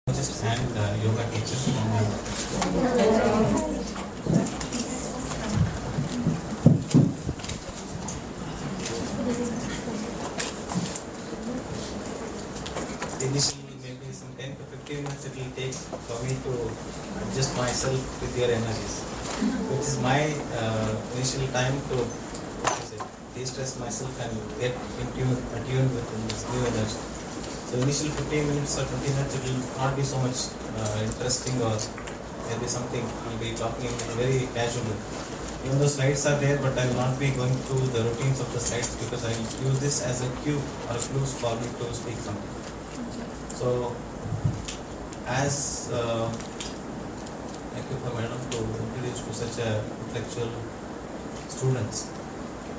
Just and yoga teacher. Initially, maybe some 10 to 15 minutes it will take for me to adjust myself with your energies, which is my initial time to de-stress myself and get attuned with this new energy. So initial 15 minutes or 20 minutes it will not be so much interesting, or maybe something we'll be talking very casually. Even though slides are there, but I will not be going through the routines of the slides because I will use this as a cue or a clues for me to speak something. So as thank you for Madam to introduce to such a intellectual students.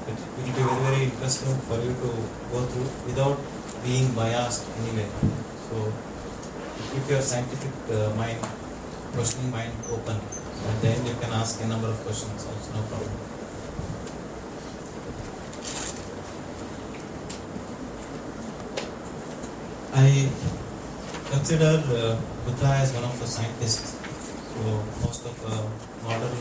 It will be very, very interesting for you to go through without being biased anyway. So keep your scientific mind, questioning mind open, and then you can ask a number of questions also, no problem. I consider Buddha as one of the scientists. So most of modern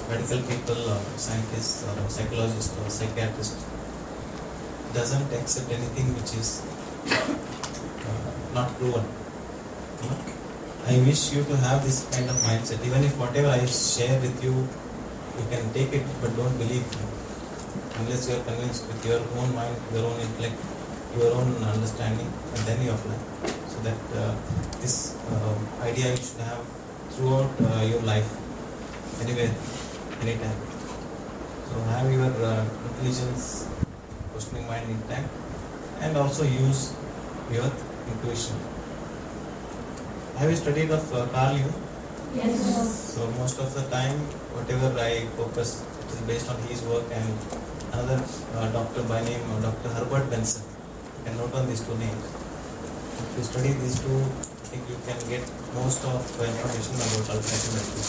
medical people or scientists or psychologists or psychiatrists doesn't accept anything which is not proven. I wish you to have this kind of mindset. Even if whatever I share with you, you can take it but don't believe me. Unless you are convinced with your own mind, your own intellect, your own understanding, and then you apply. So that this idea you should have throughout your life, anywhere, anytime. So have your intelligence, questioning mind intact, and also use your intuition. Have you studied of Carl Jung? Yes. So most of the time, whatever I focus, it is based on his work, and another doctor by name Dr. Herbert Benson. You can note on these two names. If you study these two, I think you can get most of the information about alternative medicine.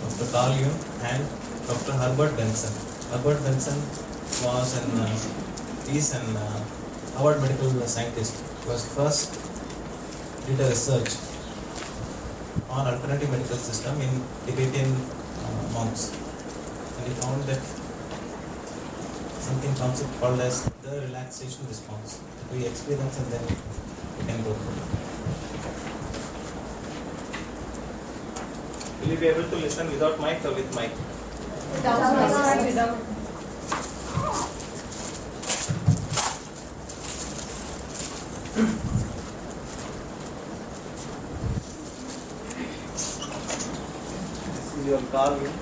Dr. Carl Jung and Dr. Herbert Benson. Herbert Benson was an Harvard medical scientist. He was first did a research on alternative medical system in Tibetan monks, and he found that something concept called as the relaxation response. We experience and then we can go through. Will you be able to listen without mic or with mic? Without. This is your Carl Jung.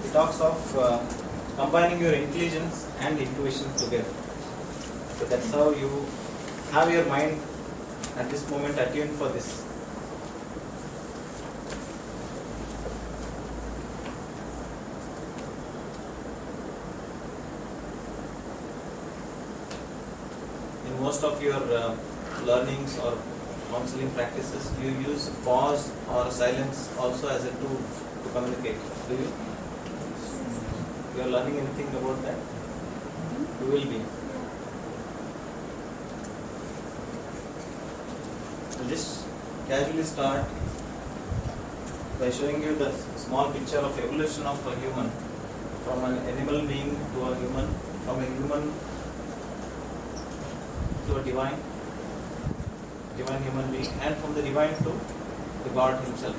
He talks of combining your intelligence and intuition together. So that's how you have your mind at this moment attuned for this. In most of your learnings or counseling practices, you use pause or silence also as a tool to communicate. Do you? You are learning anything about that? You will be. I'll just casually start by showing you the small picture of evolution of a human, from an animal being to a human, from a human to a divine human being, and from the divine to the God himself.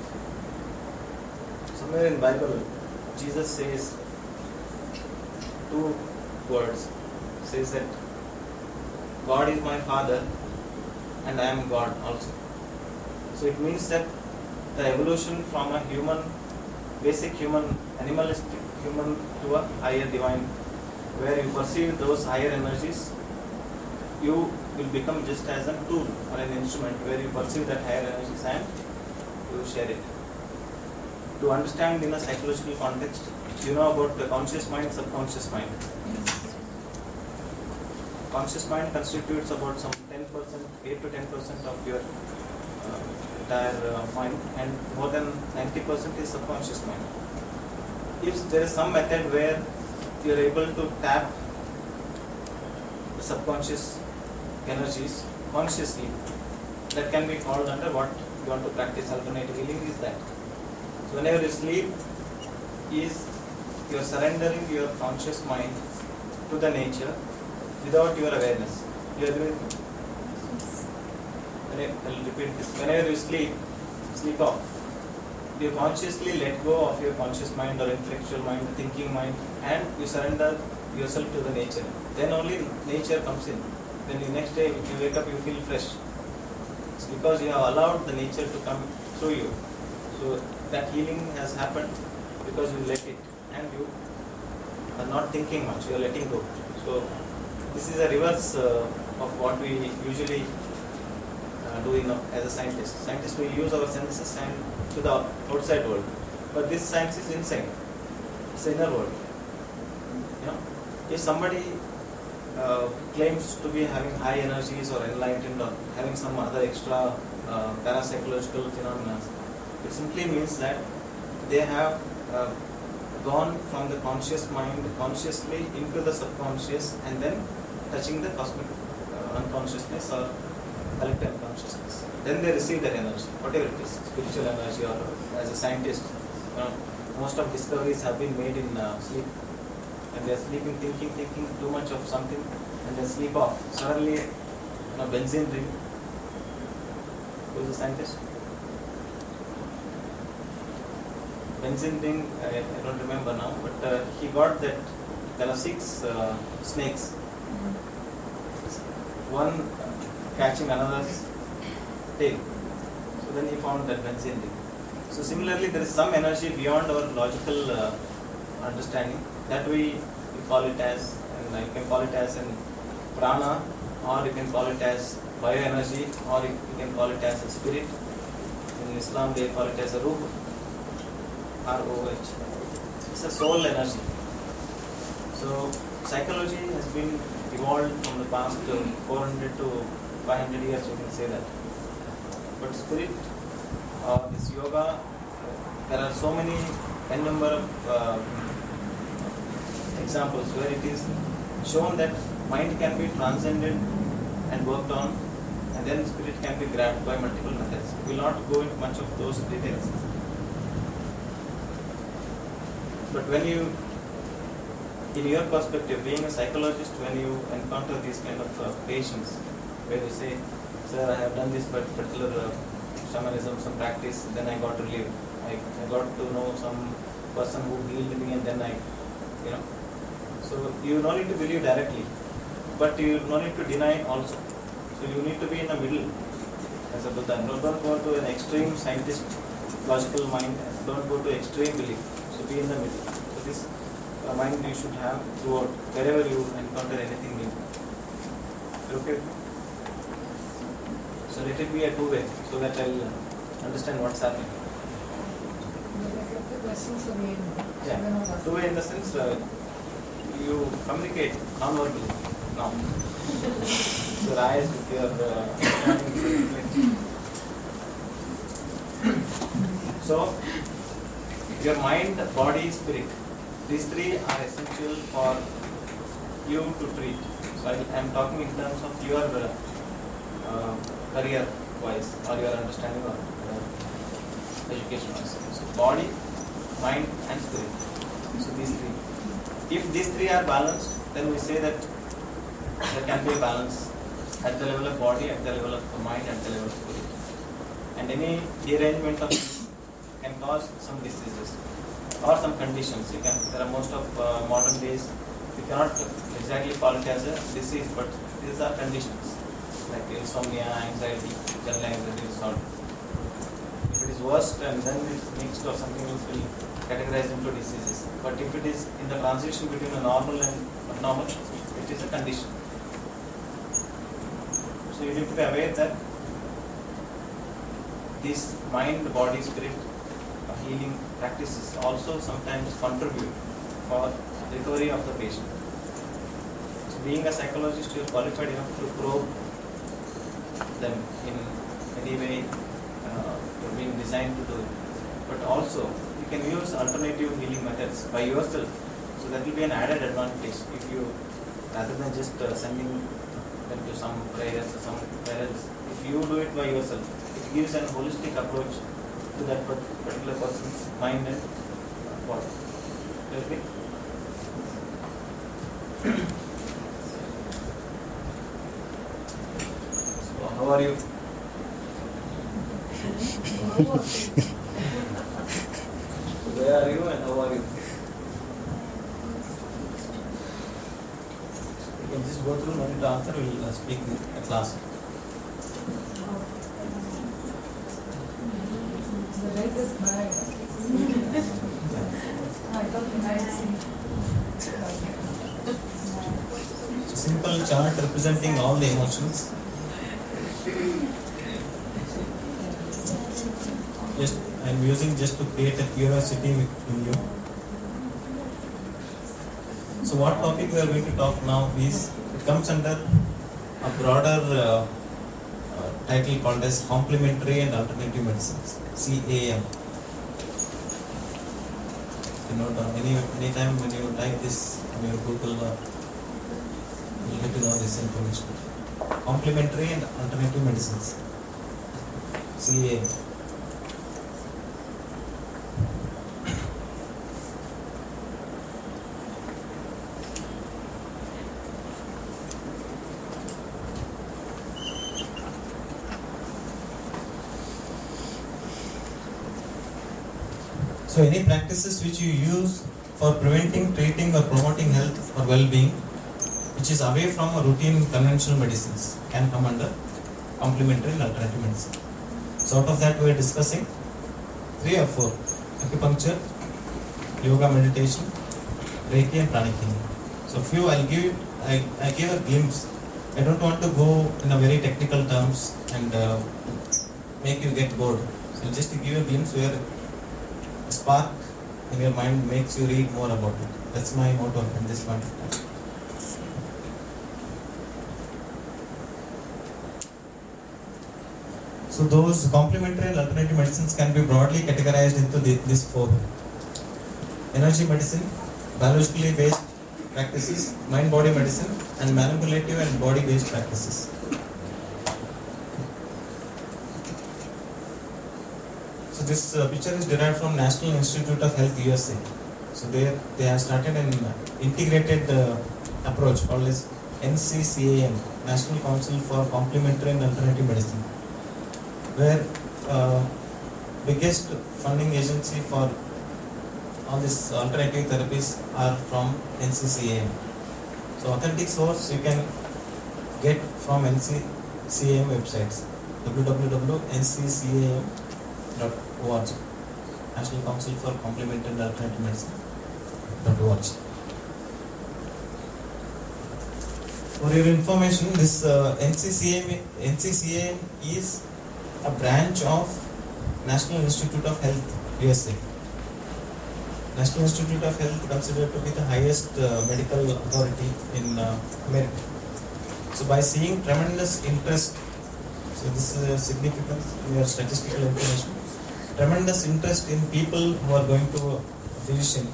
Somewhere in Bible, Jesus says two words. Says that God is my Father and I am God also. So it means that the evolution from a human, basic human, animalistic human to a higher divine, where you perceive those higher energies, you will become just as a tool or an instrument where you perceive that higher energies and you share it. To understand in a psychological context, you know about the conscious mind, subconscious mind. Conscious mind constitutes about some 10%, 8 to 10% of your entire mind, and more than 90% is subconscious mind. If there is some method where you are able to tap the subconscious energies consciously, that can be called under what you want to practice alternative healing is that. So whenever you sleep, is you are surrendering your conscious mind to the nature without your awareness. You agree with me? I'll repeat this. Whenever you sleep off, you consciously let go of your conscious mind or intellectual mind, thinking mind, and you surrender yourself to the nature. Then only nature comes in. Then the next day you wake up, you feel fresh. It's because you have allowed the nature to come through you. So that healing has happened because you let it, and you are not thinking much, you are letting go. So this is a reverse of what we usually do as a scientist. Scientists, we use our senses and to the outside world, but this science is inside. It's the inner world. You know, if somebody claims to be having high energies or enlightened or having some other extra parapsychological phenomena, it simply means that they have gone from the conscious mind consciously into the subconscious and then touching the cosmic unconsciousness or collective unconsciousness. Then they receive that energy, whatever it is, spiritual energy or as a scientist. Most of discoveries have been made in sleep. And they are sleeping, thinking too much of something, and then sleep off. Suddenly, benzene ring. Who is a scientist? Benzene ring, I don't remember now, but he got that there are 6 snakes. One catching another's tail. So then he found that benzene ring. So similarly, there is some energy beyond our logical understanding that we call it as, and you can call it as an prana, or you can call it as bioenergy, or you can call it as a spirit. In Islam, they call it as a ruh, R-O-H. It's a soul energy. So psychology has been evolved from the past 400 to 500 years, you can say that. But spirit, this yoga, there are so many, n number of examples where it is shown that mind can be transcended and worked on, and then spirit can be grabbed by multiple methods. We will not go into much of those details. But when you, in your perspective, being a psychologist, when you encounter these kind of patients, where you say, sir, I have done this particular shamanism, some practice, then I got relieved. I got to know some person who healed me, and then so you don't need to believe directly, but you don't need to deny also. So you need to be in the middle as a Buddha. Don't go to an extreme scientist, logical mind, don't go to extreme belief. So be in the middle. So this mind you should have throughout, wherever you encounter anything new. Okay? So let it be a two-way, so that I'll understand what's happening. Yeah, two-way in the sense, you communicate non-verbally now. So rise with your So your mind, body, spirit, these three are essential for you to treat. So I am talking in terms of your career wise or your understanding of education wise. So body, mind and spirit. So these three. If these three are balanced, then we say that there can be a balance at the level of body, at the level of the mind, at the level of spirit. And any derangement of these can cause some diseases or some conditions. There are most of modern days, we cannot exactly call it as a disease, but these are conditions like insomnia, anxiety, general anxiety disorder. If it is worst and then it's mixed or something else, will categorize into diseases. But if it is in the transition between a normal and abnormal, it is a condition. So you need to be aware that this mind, body, spirit healing practices also sometimes contribute for recovery of the patient. So being a psychologist, you are qualified enough to probe them in any way you're being designed to do it. But also you can use alternative healing methods by yourself. So So that will be an added advantage if you, rather than just sending them to some prayers or some parents, if you do it by yourself, it gives an holistic approach to that particular person's mind and body. Okay? So how are you? Where are you and how are you? You can just go through, no need to answer, we will speak in a class. The leg is bad. I thought you might see. Simple chart representing all the emotions. Just I am using just to create a curiosity within you. So what topic we are going to talk now is, it comes under a broader title called as Complementary and Alternative Medicines, CAM. You know, any time when you type this on your Google, you get to know this information. Complementary and Alternative Medicines, CAM. So any practices which you use for preventing, treating or promoting health or well-being, which is away from a routine conventional medicines, can come under complementary and alternative medicine. So out of that we are discussing 3 or 4: acupuncture, yoga, meditation, Reiki and pranic healing. So few I give a glimpse. I don't want to go in a very technical terms and make you get bored. So just to give you a glimpse where a spark in your mind makes you read more about it. That's my motto in this point of time. So those complementary and alternative medicines can be broadly categorized into these 4: energy medicine, biologically based practices, mind-body medicine, and manipulative and body-based practices. So this picture is derived from National Institute of Health, USA. So they have started an integrated approach called as NCCAM, National Council for Complementary and Alternative Medicine, where biggest funding agency for all these alternative therapies are from NCCAM. So authentic source you can get from NCCAM websites, www.nccam.org, National Council for Complementary and Alternative Medicine.org. For your information, this NCCAM is a branch of National Institute of Health, USA. National Institute of Health considered to be the highest medical authority in America. So by seeing tremendous interest, so this is a significant statistical information, tremendous interest in people who are going to a physician.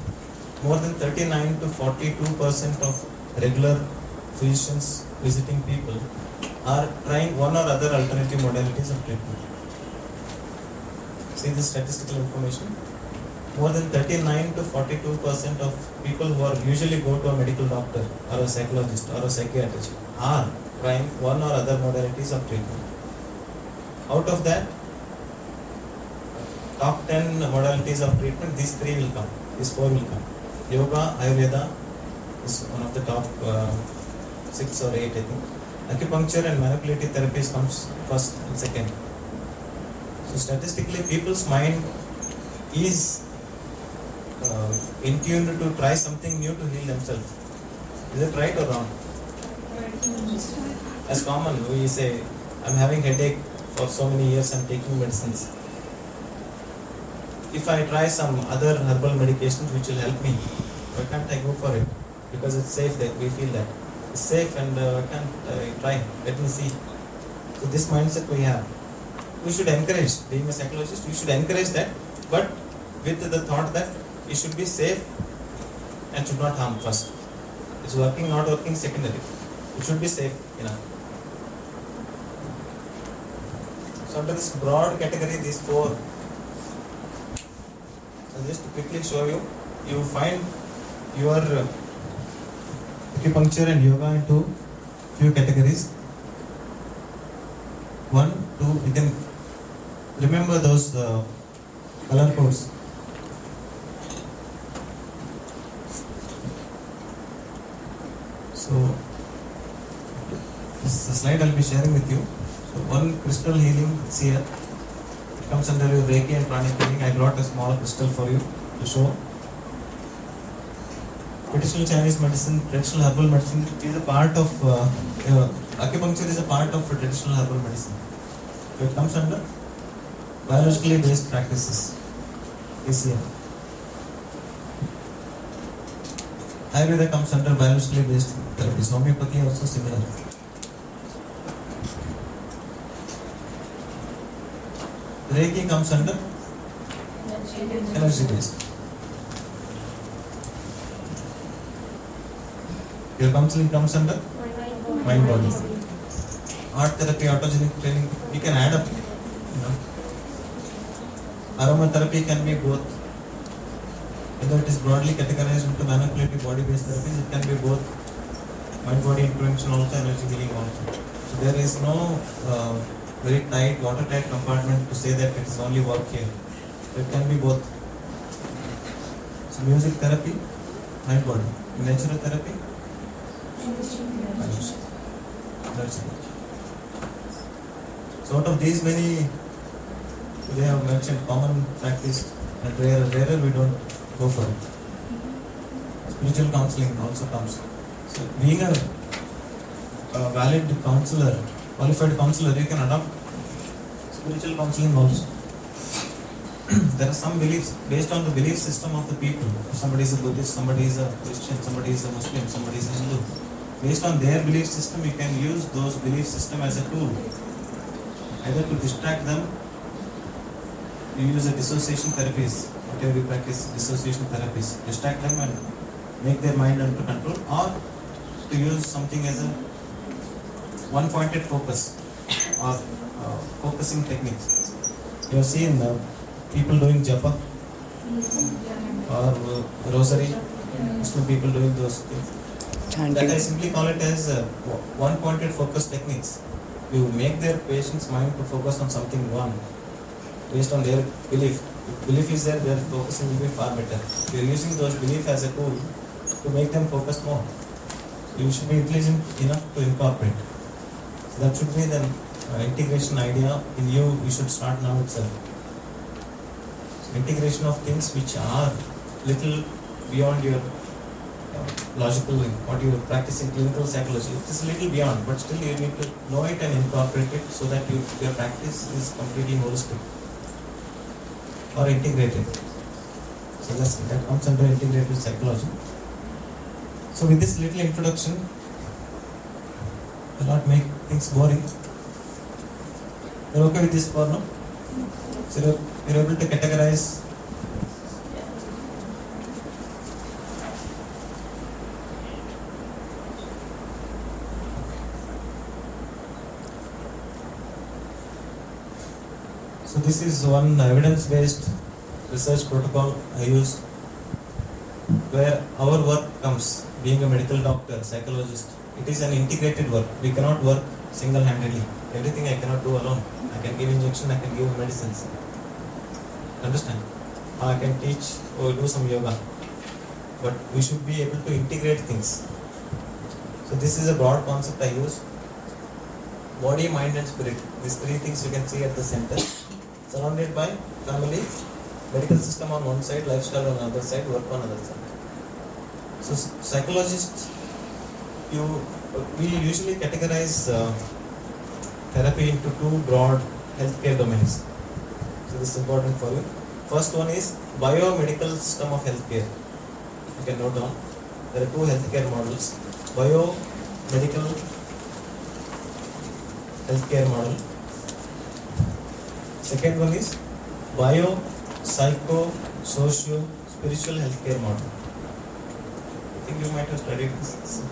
More than 39 to 42% of regular physicians visiting people are trying one or other alternative modalities of treatment. See this statistical information. More than 39 to 42% of people who are usually go to a medical doctor or a psychologist or a psychiatrist are trying one or other modalities of treatment. Out of that, top 10 modalities of treatment, these 3 will come, these 4 will come. Yoga, Ayurveda is one of the top 6 or 8, I think. Acupuncture and manipulative therapies comes first and second. So statistically, people's mind is in tune to try something new to heal themselves. Is it right or wrong? As common, we say, I'm having headache for so many years, I'm taking medicines. If I try some other herbal medications which will help me, why can't I go for it? Because it's safe, that we feel that it's safe, and why can't I try? Let me see. So this mindset we have. We should encourage, being a psychologist, we should encourage that, but with the thought that it should be safe and should not harm first. It's working, not working, secondary. It should be safe enough. So under this broad category, these four, I'll just quickly show you. You find your acupuncture and yoga into few categories. 1, 2, you can remember those color codes. So this is the slide I'll be sharing with you. So one crystal healing is here. It comes under your Reiki and pranic healing. I brought a small crystal for you to show. Traditional Chinese medicine, traditional herbal medicine is a part of acupuncture is a part of traditional herbal medicine. So it comes under biologically based practices. Is here. Ayurveda comes under biologically based therapies. Homeopathy also similar. Reiki comes under energy based. Your counseling comes under mind body. Art therapy, autogenic training, we can add up. Aromatherapy can be both. Whether it is broadly categorized into manipulative body-based therapies, it can be both mind-body intervention also, energy healing also. So there is no very tight, watertight compartment to say that it is only work here. So it can be both. So music therapy, mind-body. Natural therapy, energy. So out of these many, they have mentioned common practice and rarer we don't go for it. Spiritual counseling also comes. So being a valid counselor, qualified counselor, you can adopt spiritual counseling also. There are some beliefs based on the belief system of the people. If somebody is a Buddhist, somebody is a Christian, somebody is a Muslim, somebody is a Hindu. Based on their belief system, you can use those belief system as a tool. Either to distract them, you use a dissociation therapies, whatever you practice, dissociation therapies, distract them and make their mind under control, or to use something as a one-pointed focus or focusing techniques. You have seen people doing japa or rosary, Muslim people doing those things. That I simply call it as one-pointed focus techniques. You make their patient's mind to focus on something one, based on their belief. If belief is there, their focusing will be far better. You are using those beliefs as a tool to make them focus more. You should be intelligent enough to incorporate. So that should be the integration idea in you. You should start now itself. So integration of things which are little beyond your logical, what you are practicing clinical psychology. It is a little beyond, but still you need to know it and incorporate it so that your practice is completely holistic or integrated. So that comes under integrative psychology. So with this little introduction, will not make things boring. You're okay with this for now? So you're able to categorize. So this is one evidence-based research protocol I use, where our work comes, being a medical doctor, psychologist. It is an integrated work. We cannot work single-handedly. Everything I cannot do alone. I can give injection, I can give medicines. Understand? I can teach or do some yoga. But we should be able to integrate things. So this is a broad concept I use. Body, mind and spirit. These three things you can see at the center. Surrounded by family, medical system on one side, lifestyle on the other side, work on the other side. So psychologists, we usually categorize therapy into two broad healthcare domains. So this is important for you. First one is biomedical system of healthcare. You can note down. There are two healthcare models. Biomedical healthcare model. Second one is bio, psycho, socio, spiritual healthcare model. think you might have studied this.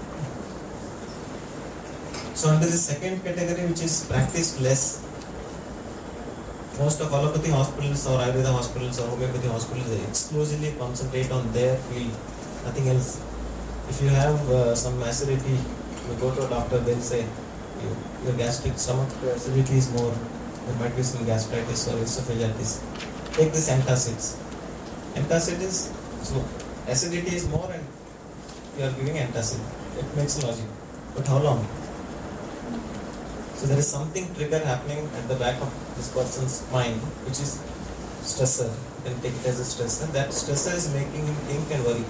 So under the second category, which is practiced less, most of allopathy hospitals or Ayurveda hospitals or homeopathy hospitals, they exclusively concentrate on their field, nothing else. If you have some acidity, you go to a doctor, they'll say your gastric stomach acidity is more, there might be some gastritis or esophagitis. Take this antacids. Antacid is, so acidity is more and you are giving antacid. It makes logic. But how long? So there is something trigger happening at the back of this person's mind, which is stressor. You can take it as a stressor. That stressor is making him think and worry.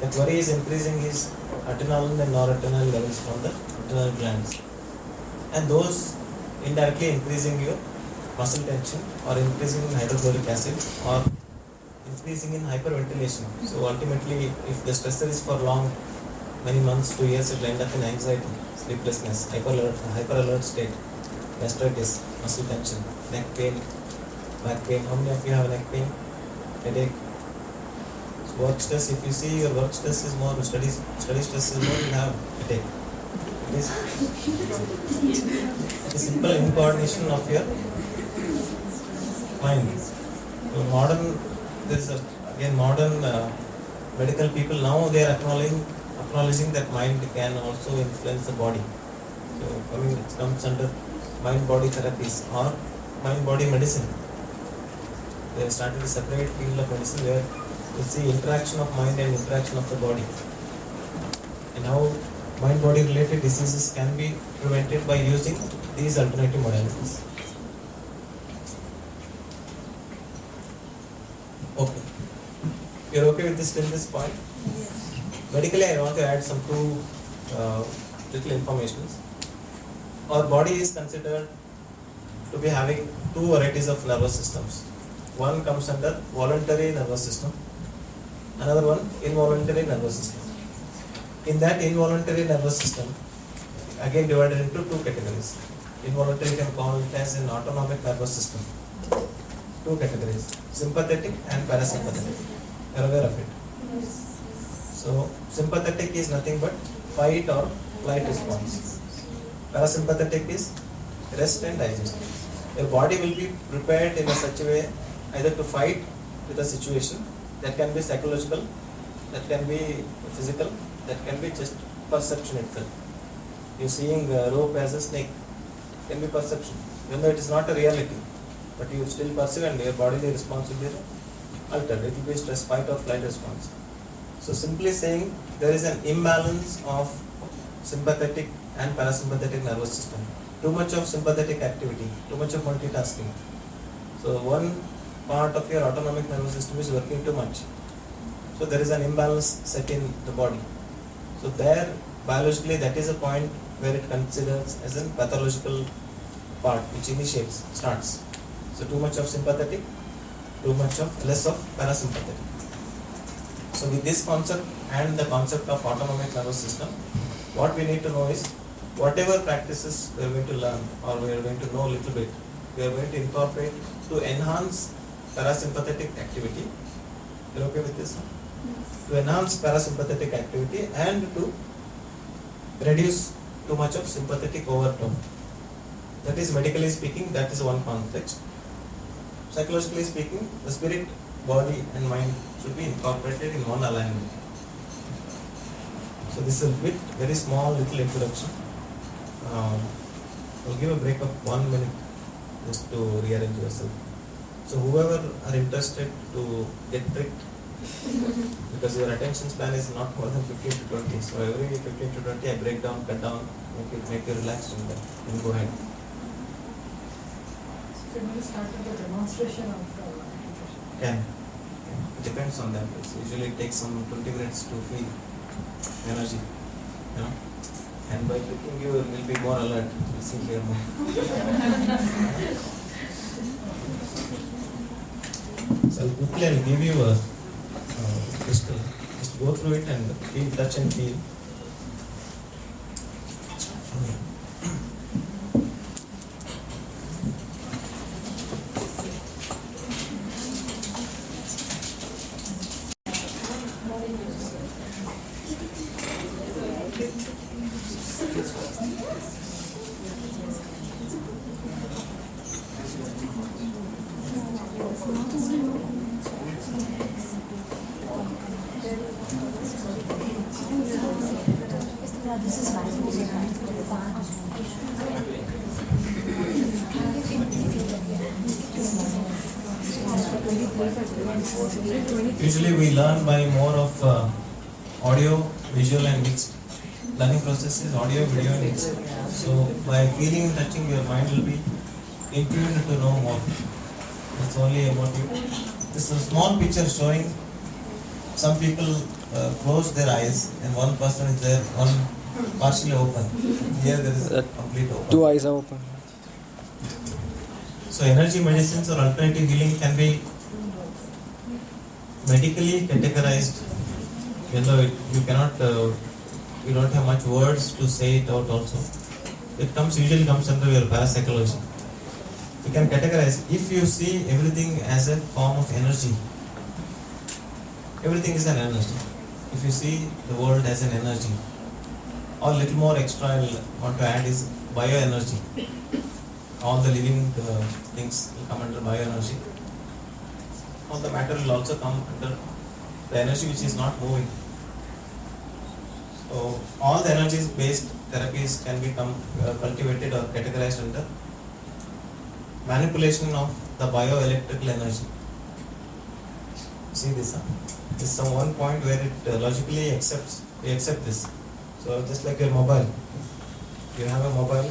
That worry is increasing his adrenaline and noradrenaline levels from the adrenal glands. And those indirectly increasing your muscle tension or increasing in hydrochloric acid or increasing in hyperventilation. So ultimately, if the stressor is for long, many months, 2 years, it will end up in anxiety, sleeplessness, hyper alert state, gastritis, muscle tension, neck pain, back pain. How many of you have neck pain? Headache? So work stress, if you see your work stress is more, study stress is more, you have headache. It is a simple incoordination of your mind. So modern medical people now they are acknowledging that mind can also influence the body. So it comes under mind-body therapies or mind-body medicine. They have started a separate field of medicine where you see interaction of mind and interaction of the body, and how mind-body related diseases can be prevented by using these alternative modalities. Okay. You're okay with this till this point? Yes. Medically, I want to add some two little informations. Our body is considered to be having two varieties of nervous systems. One comes under voluntary nervous system, another one involuntary nervous system. In that involuntary nervous system, again divided into two categories. Involuntary, you can call it as an autonomic nervous system. Two categories, sympathetic and parasympathetic. You are aware of it? Yes. So sympathetic is nothing but fight or flight response. Parasympathetic is rest and digest. Your body will be prepared in a such a way either to fight with a situation, that can be psychological, that can be physical, that can be just perception itself. You seeing a rope as a snake can be perception, even though it is not a reality, but you still perceive and your bodily response will be altered. It will be stress, fight or flight response. So simply saying there is an imbalance of sympathetic and parasympathetic nervous system. Too much of sympathetic activity, too much of multitasking. So one part of your autonomic nervous system is working too much. So there is an imbalance set in the body. So there, biologically, that is a point where it considers as a pathological part which initiates, starts. So too much of sympathetic, less of parasympathetic. So with this concept and the concept of autonomic nervous system, what we need to know is whatever practices we are going to learn or we are going to know a little bit, we are going to incorporate to enhance parasympathetic activity. You are okay with this? Yes. To enhance parasympathetic activity and to reduce too much of sympathetic overtone. That is, medically speaking, that is one context. Psychologically speaking, the spirit, body and mind should be incorporated in one alignment. So this is a bit, very small little introduction. I'll give a break of 1 minute just to rearrange yourself. So whoever are interested to get tricked, because your attention span is not more than 15 to 20. So every 15 to 20 I break down, cut down, make you relaxed and then go ahead. So can we start with the demonstration of meditation? Can. It depends on them. Usually it takes some 20 minutes to feel energy. You know? And by clicking you will be more alert. You'll see clear more. So quickly I'll give you a crystal. Just go through it and feel, touch and feel. Usually we learn by more of audio, visual and mixed. Learning process is audio, video and mixed. So by feeling and touching, your mind will be in tune to know more. It's only about you. This is a small picture showing some people close their eyes and one person is there, one partially open. Here there is a complete open. Two eyes are open. So energy medicines or alternative healing can be medically categorized. You cannot, you don't have much words to say it out also. It usually comes under your parapsychology. You can categorize. If you see everything as a form of energy, everything is an energy. If you see the world as an energy, or little more extra I want to add is bioenergy. All the living things will come under bioenergy. All the matter will also come under the energy which is not moving. So all the energies based therapies can become cultivated or categorized under manipulation of the bioelectrical energy. See this? This is some one point where it logically we accept this. So just like your mobile, you have a mobile,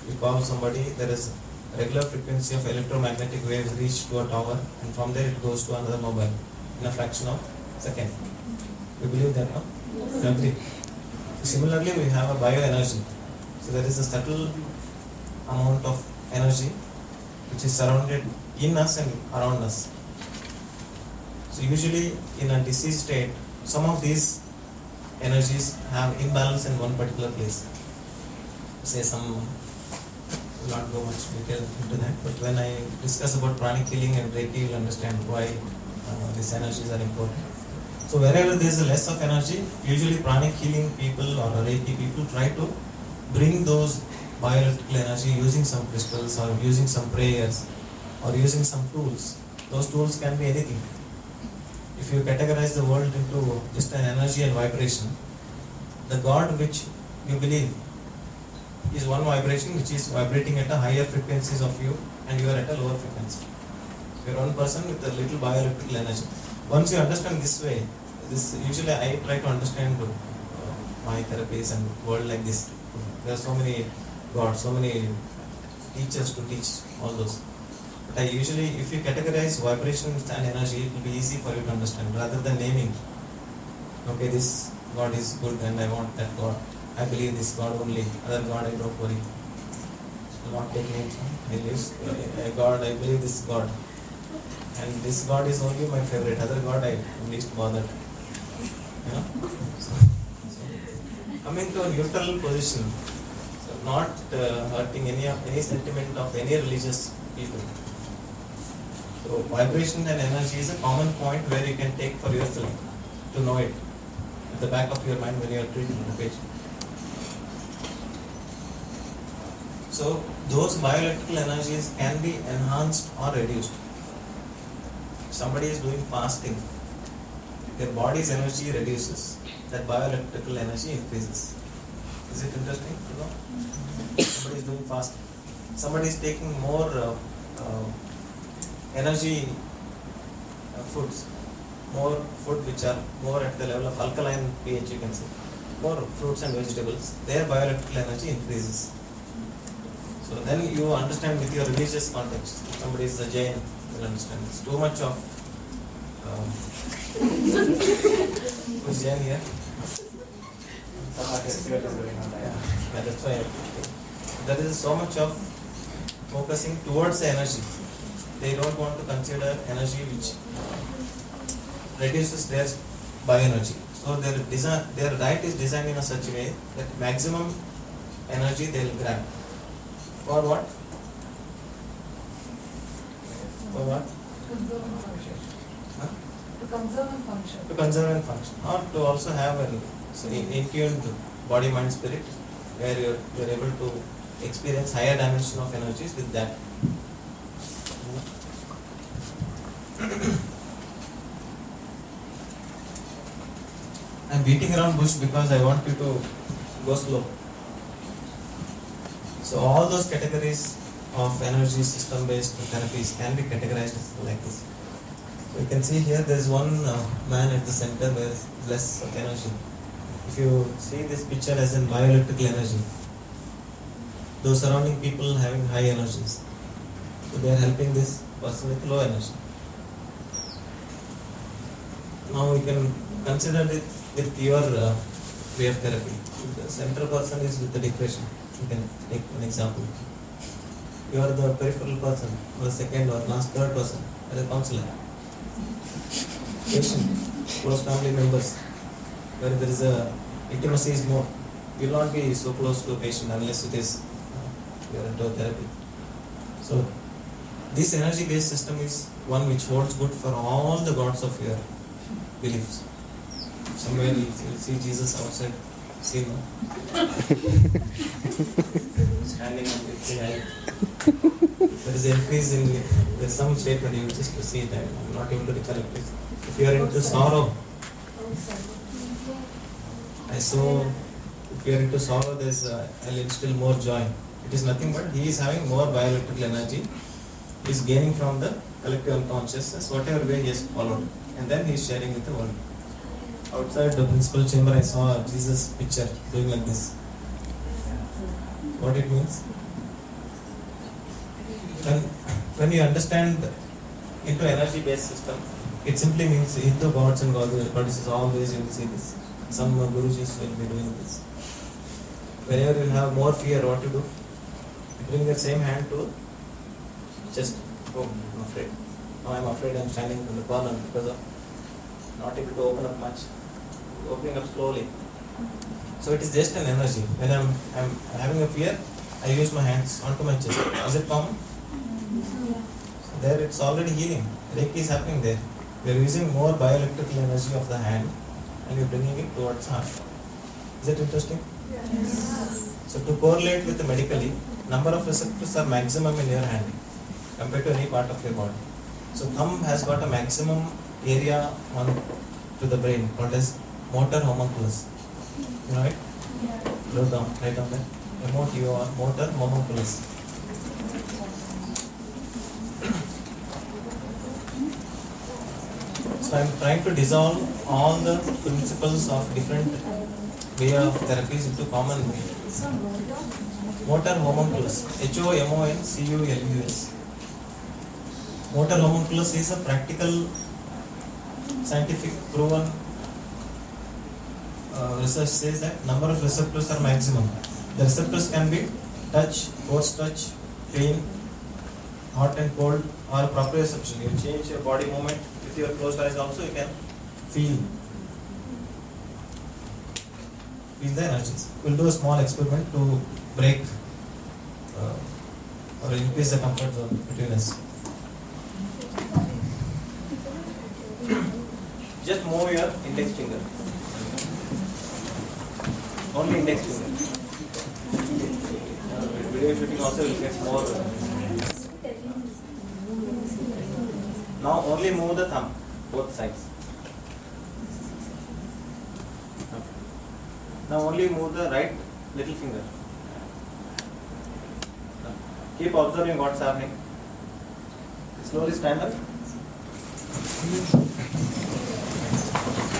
you call somebody, there is regular frequency of electromagnetic waves reach to a tower, and from there it goes to another mobile in a fraction of a second. You believe that, no? You agree? Similarly, we have a bioenergy. So there is a subtle amount of energy which is surrounded in us and around us. So usually in a disease state, some of these energies have imbalance in one particular place. Say some, will not go much detail into that, but when I discuss about pranic healing and Reiki, you will understand why these energies are important. So wherever there is less of energy, usually pranic healing people or Reiki people try to bring those bioelectrical energy using some crystals or using some prayers or using some tools. Those tools can be anything. If you categorize the world into just an energy and vibration, the God which you believe is one vibration which is vibrating at a higher frequencies of you and you are at a lower frequency. You are one person with a little bioelectrical energy. Once you understand this way, this usually I try to understand my therapies and world like this. There are so many gods, so many teachers to teach all those. But I usually, if you categorize vibrations and energy, it will be easy for you to understand rather than naming. Okay, this God is good and I want that God. I believe this God only. Other God I don't worry. I will not take names. I believe God. I believe this God. And this God is only my favorite. Other God I am least bothered. You know? So coming to a neutral position, so not hurting any sentiment of any religious people. So vibration and energy is a common point where you can take for yourself to know it at the back of your mind when you are treating the patient. So those bioelectrical energies can be enhanced or reduced. If somebody is doing fasting, their body's energy reduces, that bioelectrical energy increases. Is it interesting to know? Somebody is doing fasting. Somebody is taking more energy foods, more food which are more at the level of alkaline pH, you can say, more fruits and vegetables, their bioelectrical energy increases. So then you understand with your religious context. If somebody is a Jain, you will understand. It's too much of who's Jain here? Yeah, that's why there is so much of focusing towards the energy. They don't want to consider energy which reduces their bioenergy. So their diet is designed in a such way that maximum energy they will grab. For what? For what? Conserve and function. Huh? To conserve and function. To conserve and function, or to also have an in-tuned body, mind, spirit, where you are able to experience higher dimension of energies with that. I'm beating around bush because I want you to go slow. So all those categories of energy system based therapies can be categorized like this. You can see here there is one man at the center where is less of energy. If you see this picture as in bioelectrical energy, those surrounding people having high energies, so they are helping this person with low energy. Now you can consider it with your way of therapy. The central person is with the depression. You can take an example. You are the peripheral person, or the second or last third person, as a counselor. Patient, close family members, where there is a intimacy is more. You will not be so close to a patient unless it is you are into therapy. So this energy-based system is one which holds good for all the gods of your beliefs. Somewhere you will see Jesus outside, see no? Standing on the height. There is increase in, there is some statement you just to see it, I am not able to recollect it. If you are into sorrow, I saw, if you are into sorrow, there is I'll instill more joy. It is nothing but he is having more bioelectrical energy. He is gaining from the collective unconsciousness, whatever way he has followed, and then he is sharing with the world. Outside the principal chamber, I saw Jesus' picture doing like this. What it means? When you understand into energy-based system, it simply means into gods and goddesses always you will see this. Some Gurujis will be doing this. Whenever you have more fear, what to do? You bring the same hand to chest. Oh, I'm afraid. Now I'm afraid I'm standing in the corner because of not able to open up much. Opening up slowly. So it is just an energy. When I'm having a fear, I use my hands onto my chest. Is it common? So there it's already healing. Reiki is happening there. We are using more bioelectrical energy of the hand and you're bringing it towards heart. Is it interesting? Yes. So to correlate with the medically, number of receptors are maximum in your hand compared to any part of your body. So thumb has got a maximum area on to the brain called as motor homunculus. You know it? Yeah. Write down there. M-O-T-O-R, motor homunculus. So I am trying to dissolve all the principles of different way of therapies into common way. Motor homunculus, Homonculus. Motor homunculus is a practical, scientific proven research says that number of receptors are maximum. The receptors can be touch, force touch, pain, hot and cold, or proprioception. You change your body movement with your closed eyes also, you can feel the energies. We'll do a small experiment to break or increase the comfort zone between us. Just move your index finger. Only index finger. Video shooting also will get more. Now only move the thumb, both sides. Now only move the right little finger. Keep observing what's happening. Slowly stand up.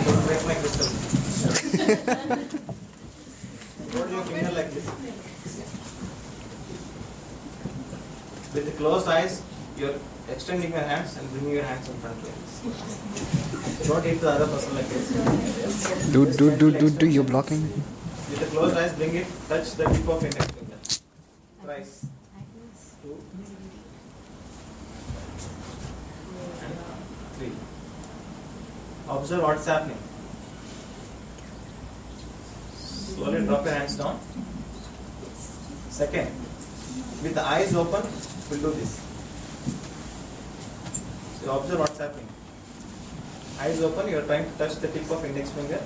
Don't break my crystal. Hold your finger like this. With the closed eyes, you're extending your hands and bringing your hands in front like this. Don't hit the other person like this. Do you're blocking. With the closed eyes, bring it, touch the tip of index finger. Twice. 2 and 3. Observe what's happening. Slowly drop your hands down. Second, with the eyes open, we'll do this. So observe what's happening. Eyes open, you are trying to touch the tip of index finger.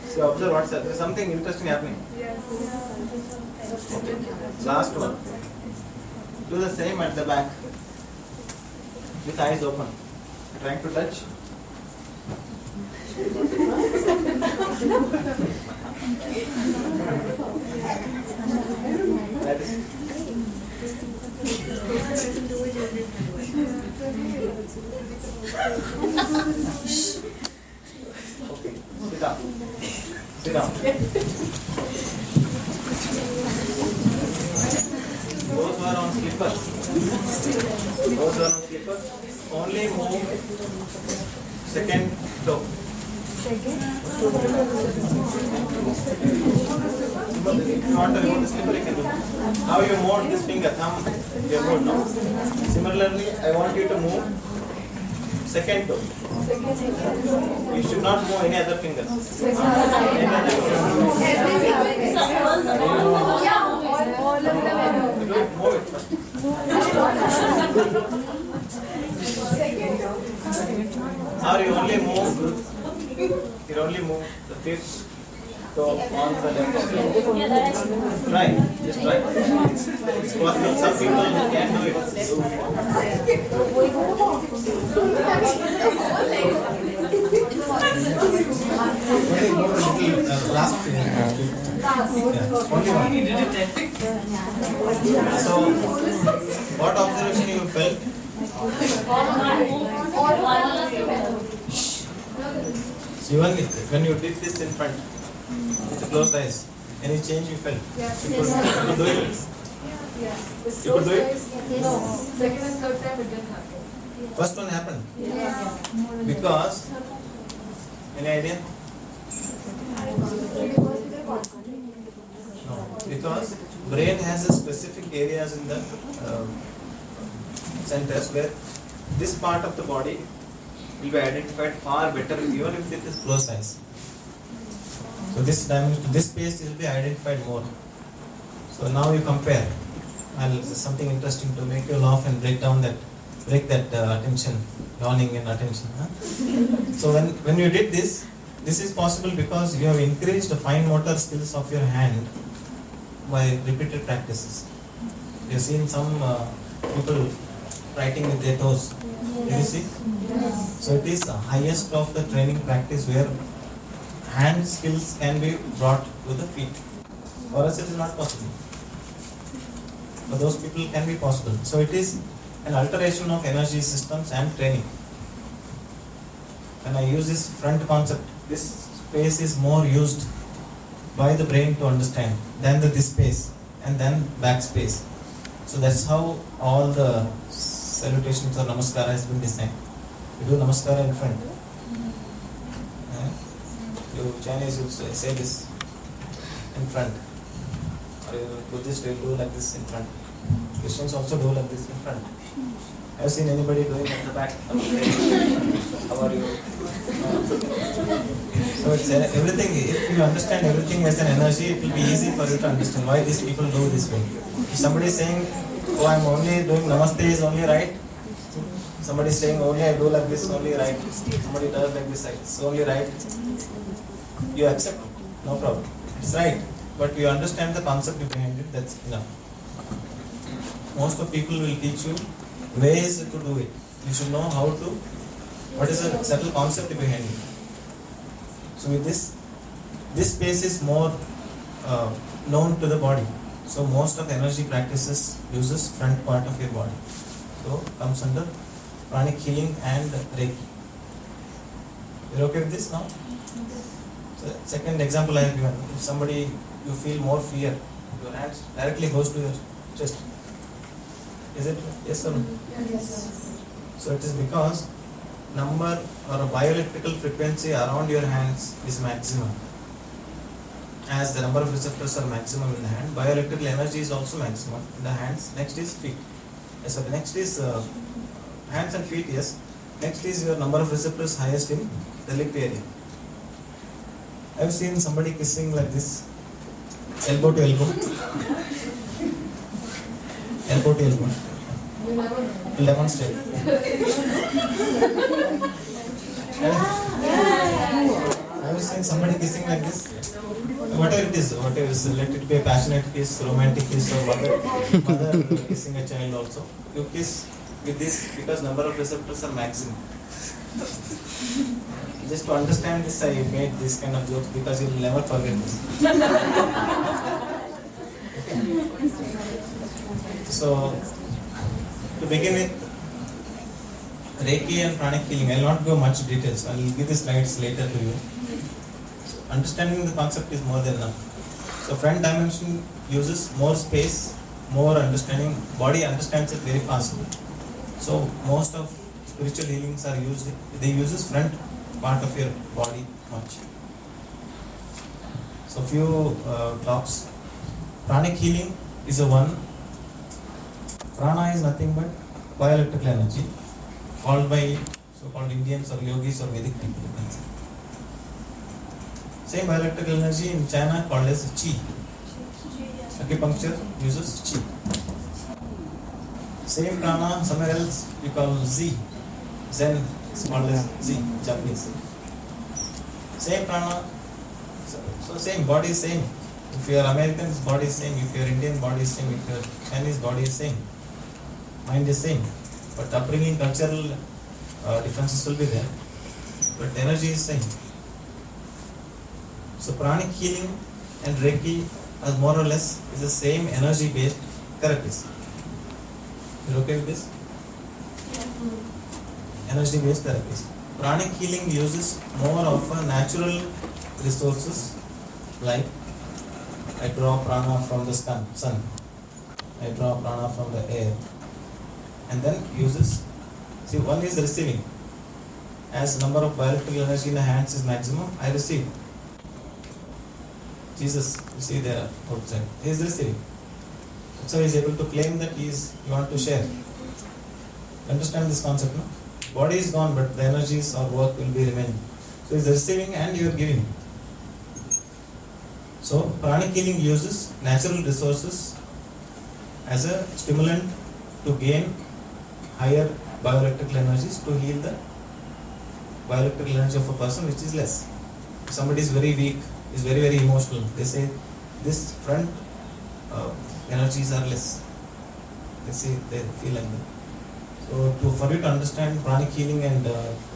So observe what's happening. There's something interesting happening. Yes. Last one. Do the same at the back. With eyes open. You're trying to touch. That is. slipper. Those are slipper. Only move second toe. If you want to remove the slipper, you can do. Now you move this finger, thumb, you move now. Similarly, I want you to move second toe. You should not move any other fingers. Move it first. Or you only move the fifth toe on the left. Try, just try. It's possible. Some people can do it. Last finger. Only one. So, what observation you felt? So when you did this in front, with the closed eyes, any change you felt? You could do it? You could do it? No. Second and third time it didn't happen. First one happened? Because, any idea? No. Because brain has a specific areas in the centers where this part of the body will be identified far better even if it is closed eyes. So this dimension, this space will be identified more. So now you compare. Well, this is something interesting to make you laugh and break that attention, yawning and attention. Huh? So when you did this is possible because you have increased the fine motor skills of your hand by repeated practices. You have seen some people writing with their toes. Did you see? So it is the highest of the training practice where hand skills can be brought to the feet. For us it is not possible. For those people it can be possible. So it is an alteration of energy systems and training. When I use this front concept, this space is more used by the brain to understand than this space and then back space. So that's how all the salutations or namaskara has been designed. You do namaskara in front. You Chinese will say this in front. Or you Buddhist will do like this in front. Christians also do like this in front. Have you seen anybody doing at the back? How are you? So it's everything. If you understand everything as an energy, it will be easy for you to understand why these people do this way. If somebody is saying, "Oh, I'm only doing namaste is only right," somebody is saying, "Only I do like this, only right." Somebody does like this, it's only right. You accept it, no problem. It's right, but you understand the concept behind it. That's enough. Most of people will teach you ways to do it. You should know how to. What is the subtle concept behind it? So with this space is more known to the body. So most of energy practices uses front part of your body. So comes under pranic healing and Reiki. You're okay with this now? So second example I have given. If somebody you feel more fear, your hands directly goes to your chest. Is it yes or no? Yes. So it is because number or a bioelectrical frequency around your hands is maximum. As the number of receptors are maximum in the hand, bioelectrical energy is also maximum in the hands. Next is feet. Yes, so next is hands and feet. Yes. Next is your number of receptors highest in the lip area. I've seen somebody kissing like this, elbow to elbow. Elbow to elbow. You never know. We'll demonstrate. Have you seen somebody kissing like this? Whatever it is, let it be a passionate kiss, romantic kiss, or mother kissing a child also. You kiss with this because number of receptors are maximum. Just to understand this, I made this kind of jokes because you will never forget this. So, to begin with, Reiki and pranic healing, I will not go much details. I will give the slides later to you. So, understanding the concept is more than enough. So, front dimension uses more space, more understanding. Body understands it very fast. So most of spiritual healings are used. They uses front part of your body much. So few talks. Pranic healing is a one. Prana is nothing but bioelectrical energy, called by so-called Indians or yogis or Vedic people. Same bioelectrical energy in China called as Qi. Acupuncture uses Qi. Same prana somewhere else you call Z. Zen is called as Z, Japanese. Same prana, so same, body is same. If you are American, body is same. If you are Indian, body is same. If you are Chinese, body is same. Mind is same. But upbringing, cultural differences will be there. But energy is same. So pranic healing and Reiki are more or less is the same energy based therapies. You okay with this? Energy based therapies. Pranic healing uses more of a natural resources, like I draw prana from the sun, I draw prana from the air, and then uses, see, one is receiving. As number of bioelectrical energy in the hands is maximum, I receive. Jesus, you see there outside, he is receiving. So he is able to claim that you want to share. Understand this concept, no? Body is gone, but the energies or work will be remaining. So he is receiving and you are giving. So pranic healing uses natural resources as a stimulant to gain higher bioelectrical energies to heal the bioelectrical energy of a person which is less. If somebody is very weak, is very, very emotional, they say this front energies are less. They feel like that. So for you to understand pranic healing and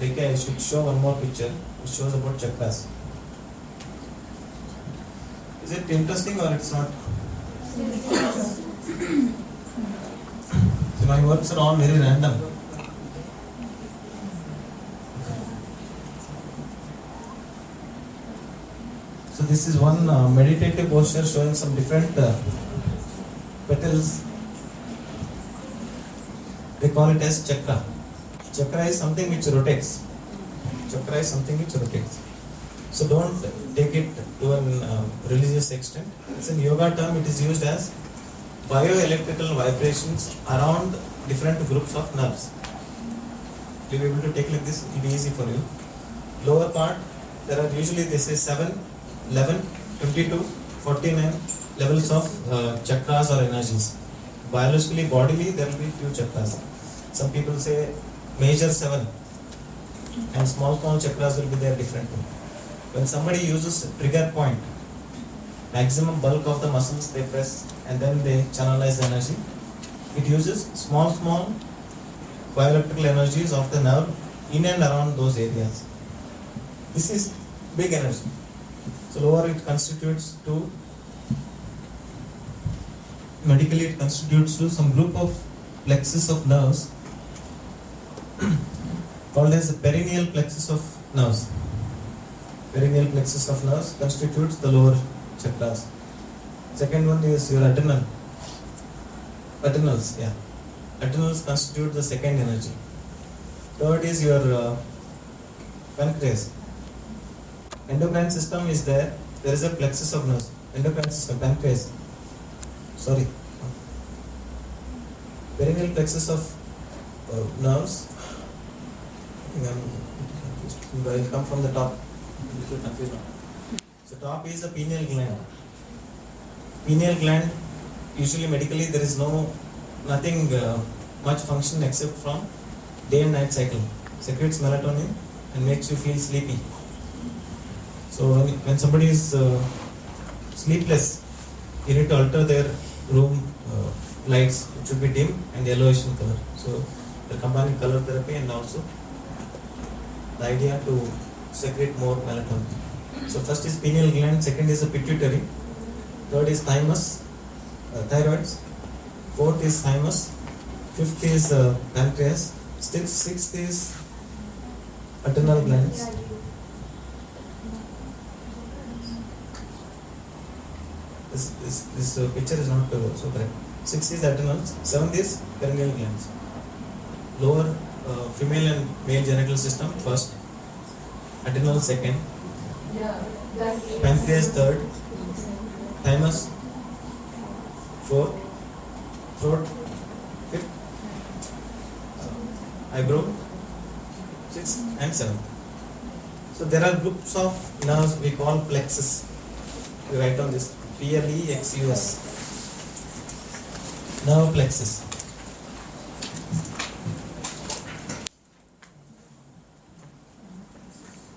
Reiki, I should show one more picture which shows about chakras. Is it interesting or it's not? So my works are all very random. So this is one meditative posture showing some different petals. They call it as chakra. Chakra is something which rotates. Chakra is something which rotates. So don't take it to a religious extent. It's in yoga term, it is used as bioelectrical vibrations around different groups of nerves. You'll be able to take like this, it will be easy for you. Lower part, there are usually they say 7, 11, 22, 49 levels of chakras or energies. Biologically, bodily, there will be few chakras. Some people say major 7 and small chakras will be there differently. When somebody uses trigger point, maximum bulk of the muscles they press and then they channelize the energy. It uses small bioelectrical energies of the nerve in and around those areas. This is big energy. So lower it constitutes to, medically it constitutes to some group of plexus of nerves called as the perineal plexus of nerves. Perineal plexus of nerves constitutes the lower chakras. Second one is your adrenals. Adrenals constitute the second energy. Third is your pancreas. Endocrine system is there. There is a plexus of nerves. Endocrine system, pancreas. Perineal plexus of nerves. I will come from the top. So top is the pineal gland. Pineal gland, usually medically there is nothing much function except from day and night cycle. Secretes melatonin and makes you feel sleepy. So when somebody is sleepless, you need to alter their room lights. It should be dim and yellowish in color. So they're combining color therapy and also the idea to secrete more melatonin. So first is pineal gland, second is the pituitary, third is thymus, thyroids, fourth is thymus, fifth is pancreas, sixth is adrenal glands. This picture is not so correct. 6 is adrenals, 7th is perineal glands. Lower female and male genital system first, adrenal second, Yeah, that. pancreas third, thymus fourth, throat fifth, eyebrow sixth and seventh. So there are groups of nerves we call plexus. You write on this plexus. Nerve plexus.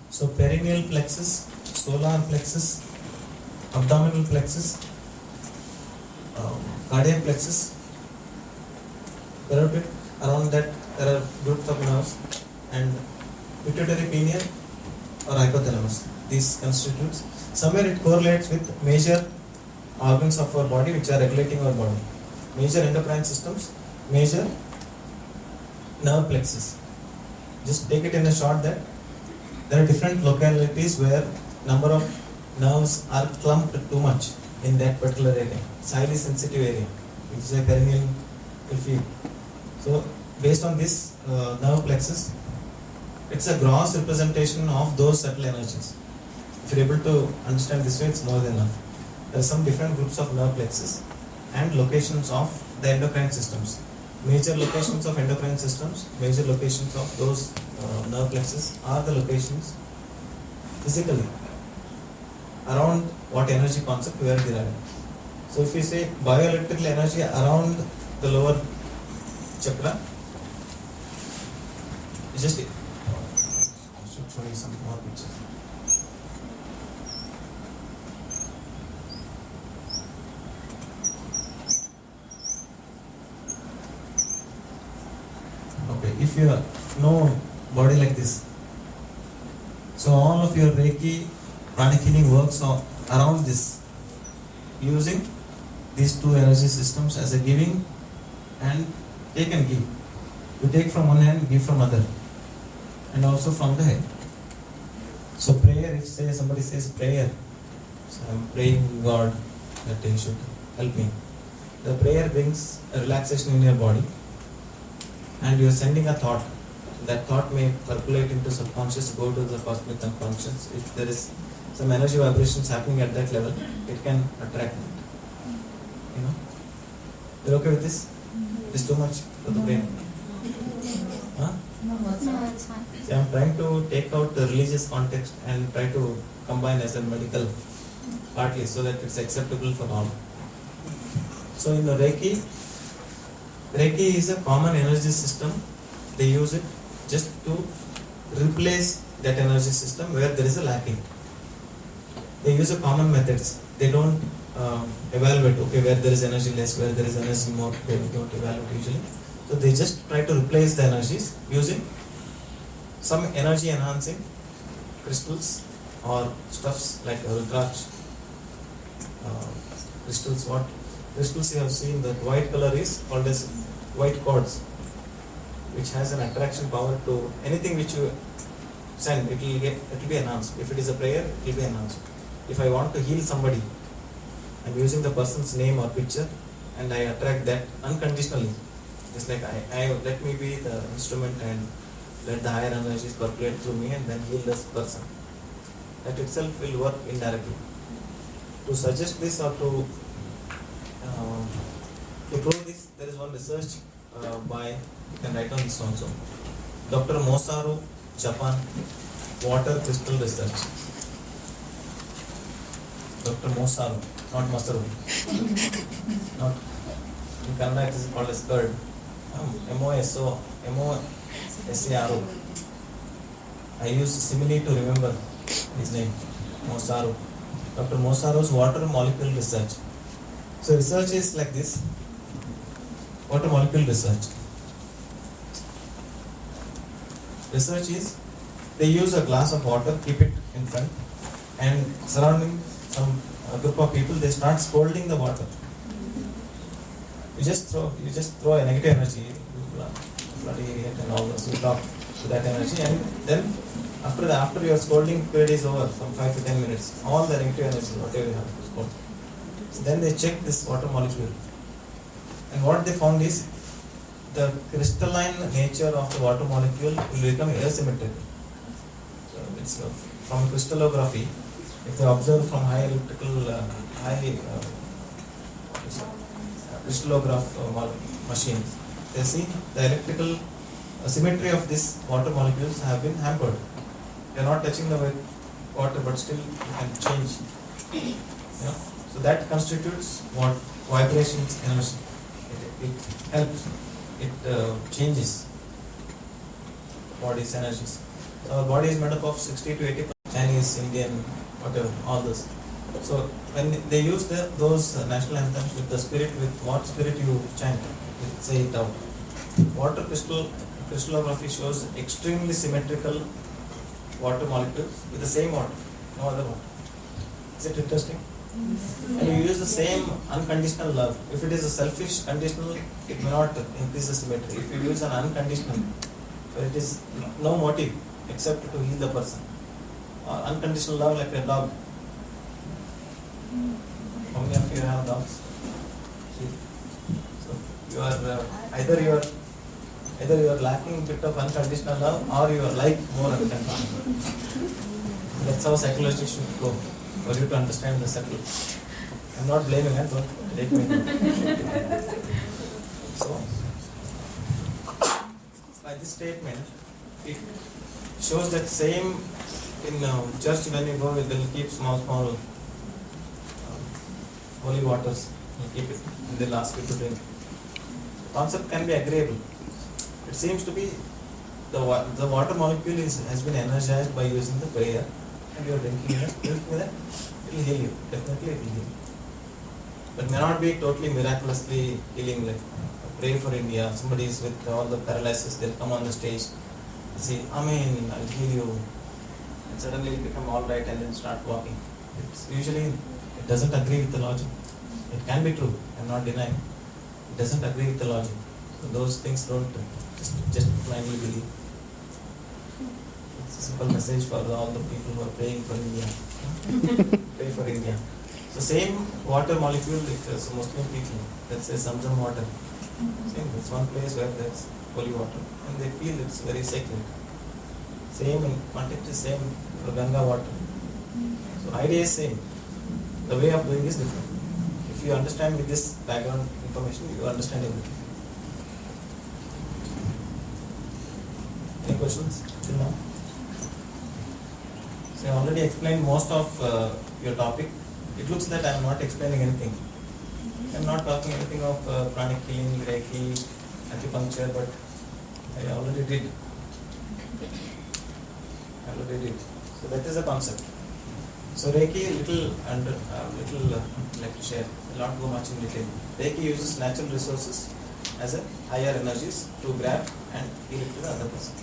So perineal plexus, solar plexus, abdominal plexus, cardiac plexus, carotid. Around that there are groups of nerves, and pituitary pineal or hypothalamus. These constitutes. Somewhere it correlates with major organs of our body which are regulating our body. Major endocrine systems, major nerve plexus. Just take it in a short that there are different localities where number of nerves are clumped too much in that particular area. Highly sensitive area, which is a perineal field. So based on this nerve plexus, it's a gross representation of those subtle energies. If you're able to understand this way, it's more than enough. There are some different groups of nerve plexus and locations of the endocrine systems. Major locations of endocrine systems, major locations of those nerve plexus are the locations physically around what energy concept we are deriving. So if we say bioelectrical energy around the lower chakra, just I should show you some more pictures. Okay, if you know body like this, so all of your Reiki pranic healing works around this, using these two energy systems as a giving and take and give. You take from one hand, give from other, and also from the head. So prayer, if say somebody says prayer, so I'm praying God that He should help me. The prayer brings a relaxation in your body, and you are sending a thought. That thought may percolate into subconscious, go to the cosmic unconscious. If there is some energy vibrations happening at that level, it can attract it. You know? You're okay with this? It's too much for the brain. Huh? No, it's fine. See, I'm trying to take out the religious context and try to combine as a medical partly so that it's acceptable for all. So in the Reiki is a common energy system. They use it just to replace that energy system where there is a lacking. They use a common methods. They don't evaluate, okay, where there is energy less, where there is energy more, they don't evaluate usually. So they just try to replace the energies using some energy enhancing crystals or stuffs like Rudraksh. Crystals, what crystals you have seen, that white color is called as white quartz, which has an attraction power to anything which you send, it will be enhanced. If it is a prayer, it will be enhanced. If I want to heal somebody, I'm using the person's name or picture and I attract that unconditionally. It's like I let me be the instrument and let the higher energies percolate through me and then heal this person. That itself will work indirectly. To suggest this or to prove this, there is one research by, you can write on this also, Dr. Mosaru, Japan, water crystal research. Dr. Mosaru, not Masaru. Not in Kannada it is called as curd. M-O-S-A-R-O. I use simile to remember his name, Mosaru. Dr. Mosaru's water molecule research. So research is like this. Water molecule research. Research is, they use a glass of water, keep it in front, and surrounding some group of people, they start scolding the water. You just throw a negative energy, bloody idiot and all those, you talk to that energy, and then after your scolding period is over, from 5 to 10 minutes, all the negative energy, whatever you have to scold. So then they check this water molecule. And what they found is the crystalline nature of the water molecule will become asymmetrical. So it's from crystallography. If they observe from high electrical crystallograph machines, they see the electrical symmetry of these water molecules have been hampered. They are not touching the water, but still you can change. So that constitutes what vibrations energy. It helps. It changes body's energies. So our body is made up of 60 to 80% Chinese, Indian, whatever, all this. So when they use those national anthems with the spirit, with what spirit you chant, say it out. Water crystallography shows extremely symmetrical water molecules with the same water, no other water. Is it interesting? And you use the same unconditional love. If it is a selfish conditional, it may not increase the symmetry. If you use an unconditional, where it is no motive except to heal the person. Unconditional love like a dog. How many of you have dogs? So you are either you are lacking a bit of unconditional love, or you are like more unconditional. That's how psychology should go, for you to understand the subtle. I'm not blaming it, don't take me. So, by this statement, it shows that same in church when you go, they'll keep small holy waters, they'll keep it, and they'll ask you to drink. The concept can be agreeable. It seems to be the water molecule has been energized by using the prayer, and you are drinking that, it will heal you. Definitely it will heal you. But may not be totally miraculously healing. Like pray for India, somebody is with all the paralysis, they'll come on the stage, say, Amen, I'll heal you. And suddenly you become alright and then start walking. It doesn't agree with the logic. It can be true, I'm not denying. It doesn't agree with the logic. So those things don't just blindly believe. It's a simple message for all the people who are praying for India. Pray for India. So same water molecule, so Muslim people, let's say Zamzam water. Same, it's one place where there's holy water, and they feel it's very sacred. Same in context is same for Ganga water. So idea is same. The way of doing is different. If you understand with this background information, you understand everything. Any questions till now? So I already explained most of your topic. It looks that I am not explaining anything. I am not talking anything of pranic healing, Reiki, acupuncture, but I already did. So that is a concept. So Reiki, little like to share. I will not go much in detail. Reiki uses natural resources as a higher energies to grab and heal it to the other person.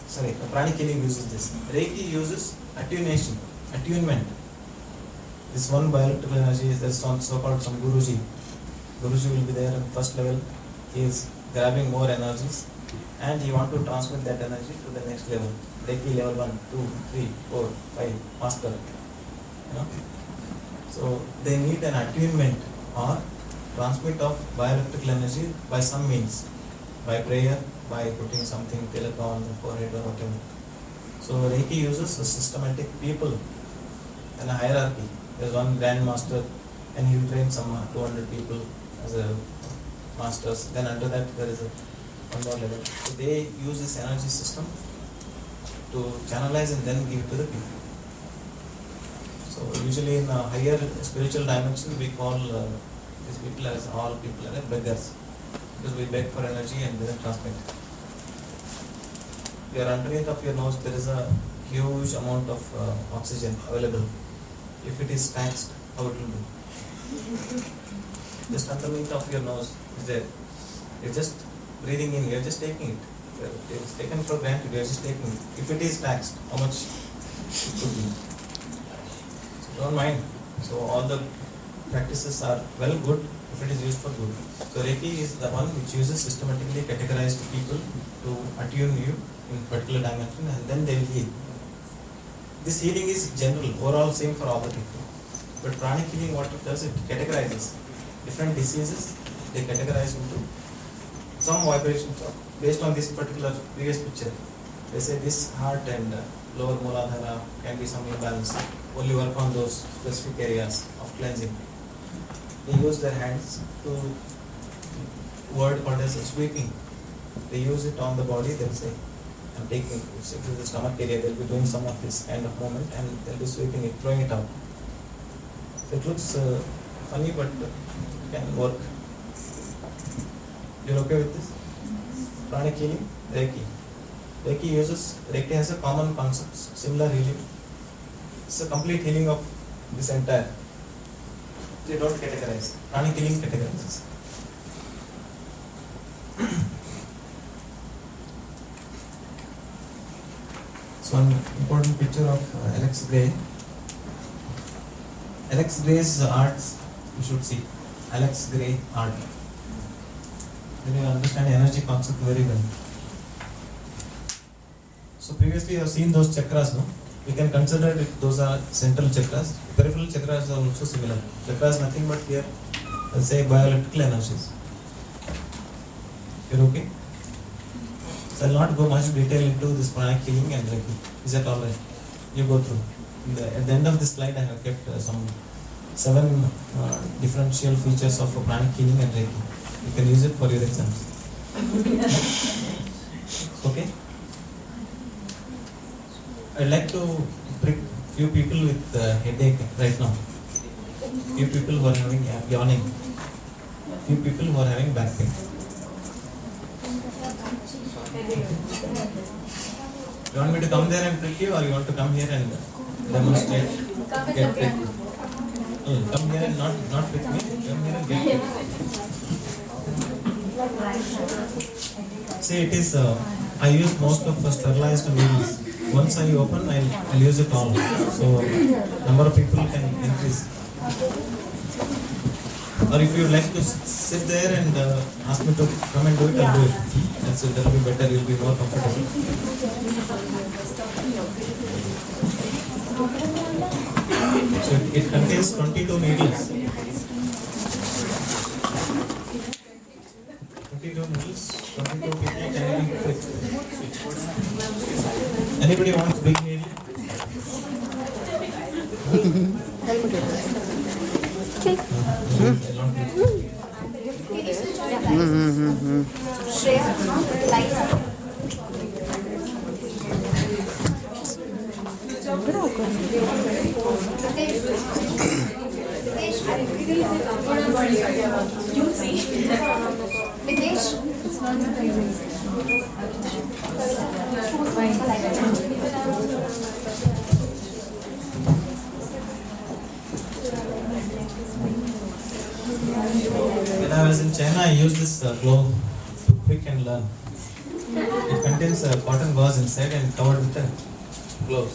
Sorry, pranic healing uses this. Reiki uses attunement. This one bioelectrical energy is there's so-called some Guruji. Guruji will be there at first level. He is grabbing more energies and he wants to transmit that energy to the next level. Reiki level 1, 2, 3, 4, 5, master. So they need an attunement or transmit of bioelectrical energy by some means, by prayer, by putting something tilak on the forehead or whatever. So Reiki uses a systematic people and a hierarchy. There is one grand master and he will train some 200 people as a masters. Then under that there is one more level. So they use this energy system to channelize and then give to the people. So usually in a higher spiritual dimension we call these people as all people are beggars, because we beg for energy and then transmit. Here underneath of your nose there is a huge amount of oxygen available. If it is taxed, how it will be? Just underneath of your nose is there. You're just breathing in, you're just taking it. It's taken for granted, you're just taking it. If it is taxed, how much it could be? So don't mind. So all the practices are well good if it is used for good. So Reiki is the one which uses systematically categorized people to attune you in particular dimension and then they will heal. This healing is general, overall same for all the people. But pranic healing, what it does, it categorizes different diseases, they categorize into some vibrations based on this particular previous picture. They say this heart and lower Mooladhara can be some imbalance. Only work on those specific areas of cleansing. They use their hands to word called as sweeping. They use it on the body. They'll say, "I'm taking it to the stomach area." They'll be doing some of this kind of movement and they'll be sweeping it, throwing it out. So it looks funny, but can work. You're okay with this? Pranic healing, Reiki. Reiki has a common concept, similar healing. It's a complete healing of this entire. They don't categorize. Pranic healing categorizes. So one important picture of Alex Gray. Alex Gray's arts you should see. Alex Gray art. Then you understand energy concept very well. So previously you have seen those chakras, no? We can consider it, those are central chakras. Peripheral chakras are also similar. Chakras nothing but here, let's say bioelectrical energies. You're okay? So I'll not go much detail into this pranic healing and Reiki. Is that alright? You go through. At the end of this slide I have kept some 7 differential features of pranic healing and Reiki. You can use it for your exams. Okay? I'd like to prick few people with headache right now. Few people who are having yawning. Few people who are having back pain. You want me to come there and prick you, or you want to come here and demonstrate? Get pricked. Come here and not prick me. Come here and get pricked. See, it is. I use most of sterilized needles. Once I open, I'll use it all. So number of people can increase. Or if you would like to sit there and ask me to come and do it, I'll do it. That's it. That'll be better. You'll be more comfortable. So it contains 22 needles. 22 needles. 22 people can be pricked. Anybody wants big needle? When I was in China, I used this glove to prick and learn. It contains a cotton gauze inside and covered with a glove.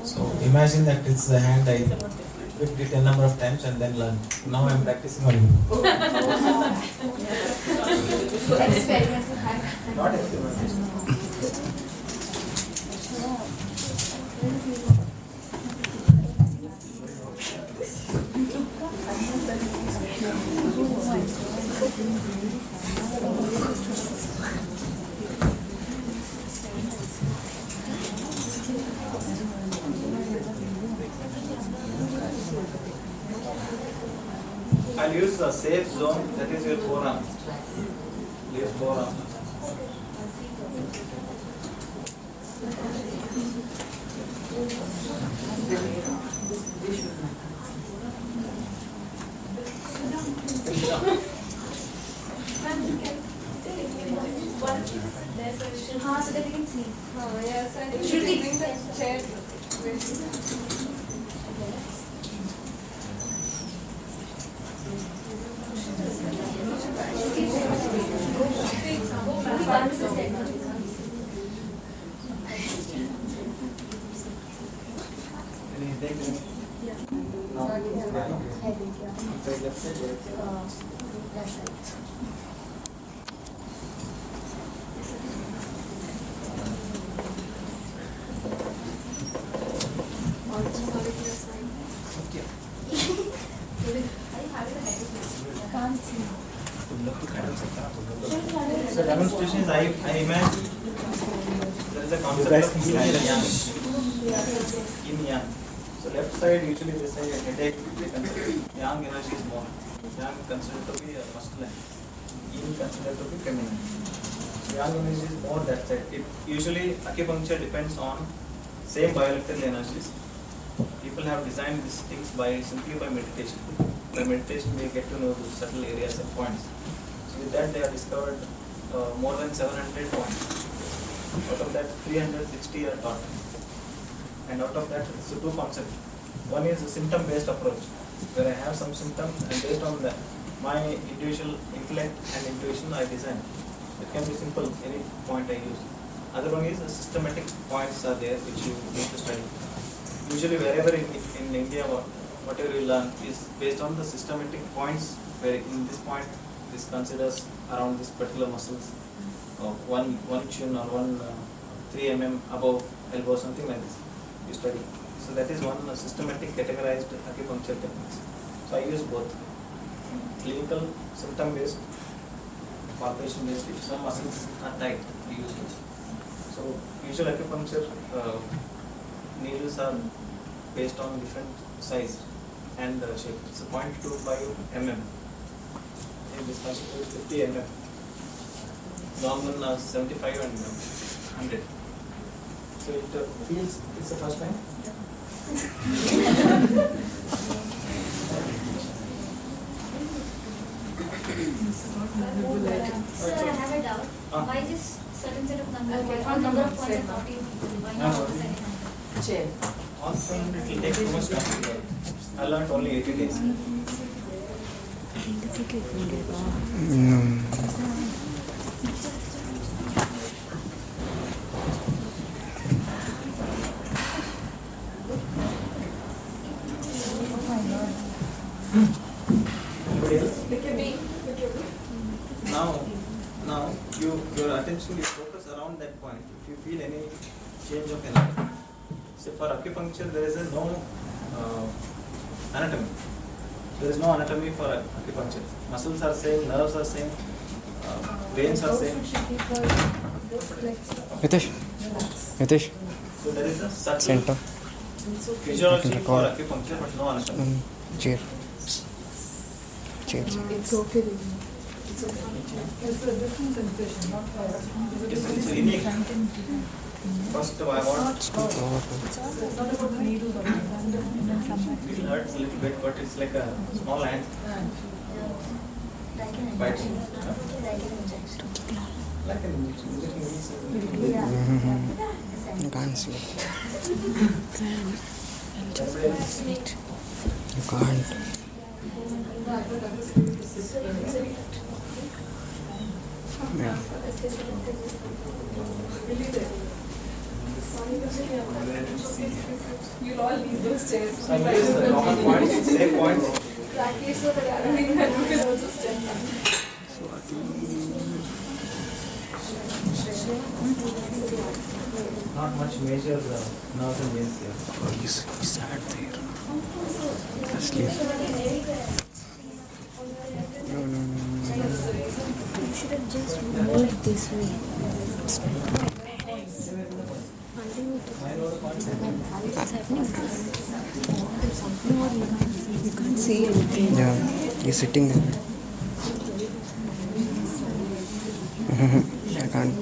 So imagine that it's the hand I pricked it a number of times and then learned. Now I'm practicing on you. Experimental hack. Not experimental. I'll use the safe zone, that is your forearm. Leave forearm. हाँ, so that you can see. Should we bring the chair? Can't see. So demonstration is I imagine there is a concept of yin and yang. Yin yang. So left side usually they say headache, they consider yang energy is more. Yang considered to be masculine. Yin considered to be feminine. So yang energy is more that side. It usually acupuncture depends on same bioelectrical energies. People have designed these things simply by meditation. By meditation we get to know the subtle areas and points. So with that they have discovered more than 700 points. Out of that 360 are taught. And out of that, so two concepts. One is a symptom-based approach, where I have some symptoms and based on that, my individual intellect and intuition I design. It can be simple, any point I use. Other one is systematic points are there which you need to study. Usually wherever in India, whatever you learn is based on the systematic points, where in this point, this considers around this particular muscles, one chin or 3 mm above elbow, something like this. You study. So that is one systematic categorized acupuncture techniques. So I use both. Clinical, symptom-based, palpation-based. If some muscles are tight, we use this. So usual acupuncture needles are based on different size and shape. It's a 0.25 mm. In this machine is 50 mm. Long one are 75 and 100. So it feels, it's the first time? Sir, I have a doubt. Why this certain set of numbers? What number of points are 40 people? Why not 700? Chair. Also, it will take too much time. I learned only 80 days. Anybody else? Now your attention is focused around that point. If you feel any change of energy, so for acupuncture there is no anatomy. There is no anatomy for acupuncture. Muscles are same, nerves are same, veins are same. Nitish, So there is a subtle center. physiology for acupuncture, but no anatomy. Chair. It's okay. It's okay. It's a different sensation, not It's unique. First, I want It's not about the needle, but it hurts a little bit, but it's like a small ant Like an biting. injection. Like an injection. Like an injection. Yeah. You can't see. You can't. Yeah. you'll all leave those chairs. Some ways the common points, same points. Practice so that I think that you can also stand up. Not much major nerves and veins here. Oh, he's sat there. Asleep. No. You should have just moved this way. What's happening? You can't see anything. Yeah, he's sitting there. I can't.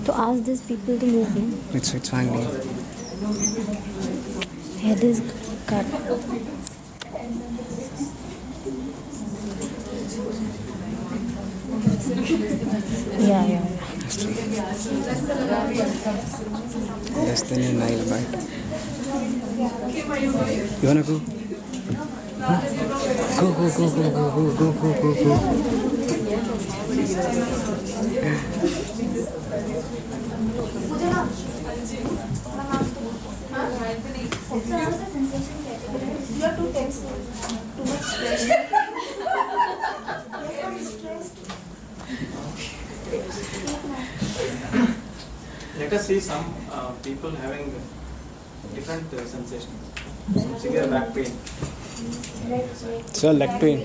To ask these people to move in. It's fine. Head is cut. Yeah. Less than a Nile bite. You wanna go? Huh? Go. You are too tense. Too much stress. Let us see some people having different sensations. Some severe back pain, So leg pain.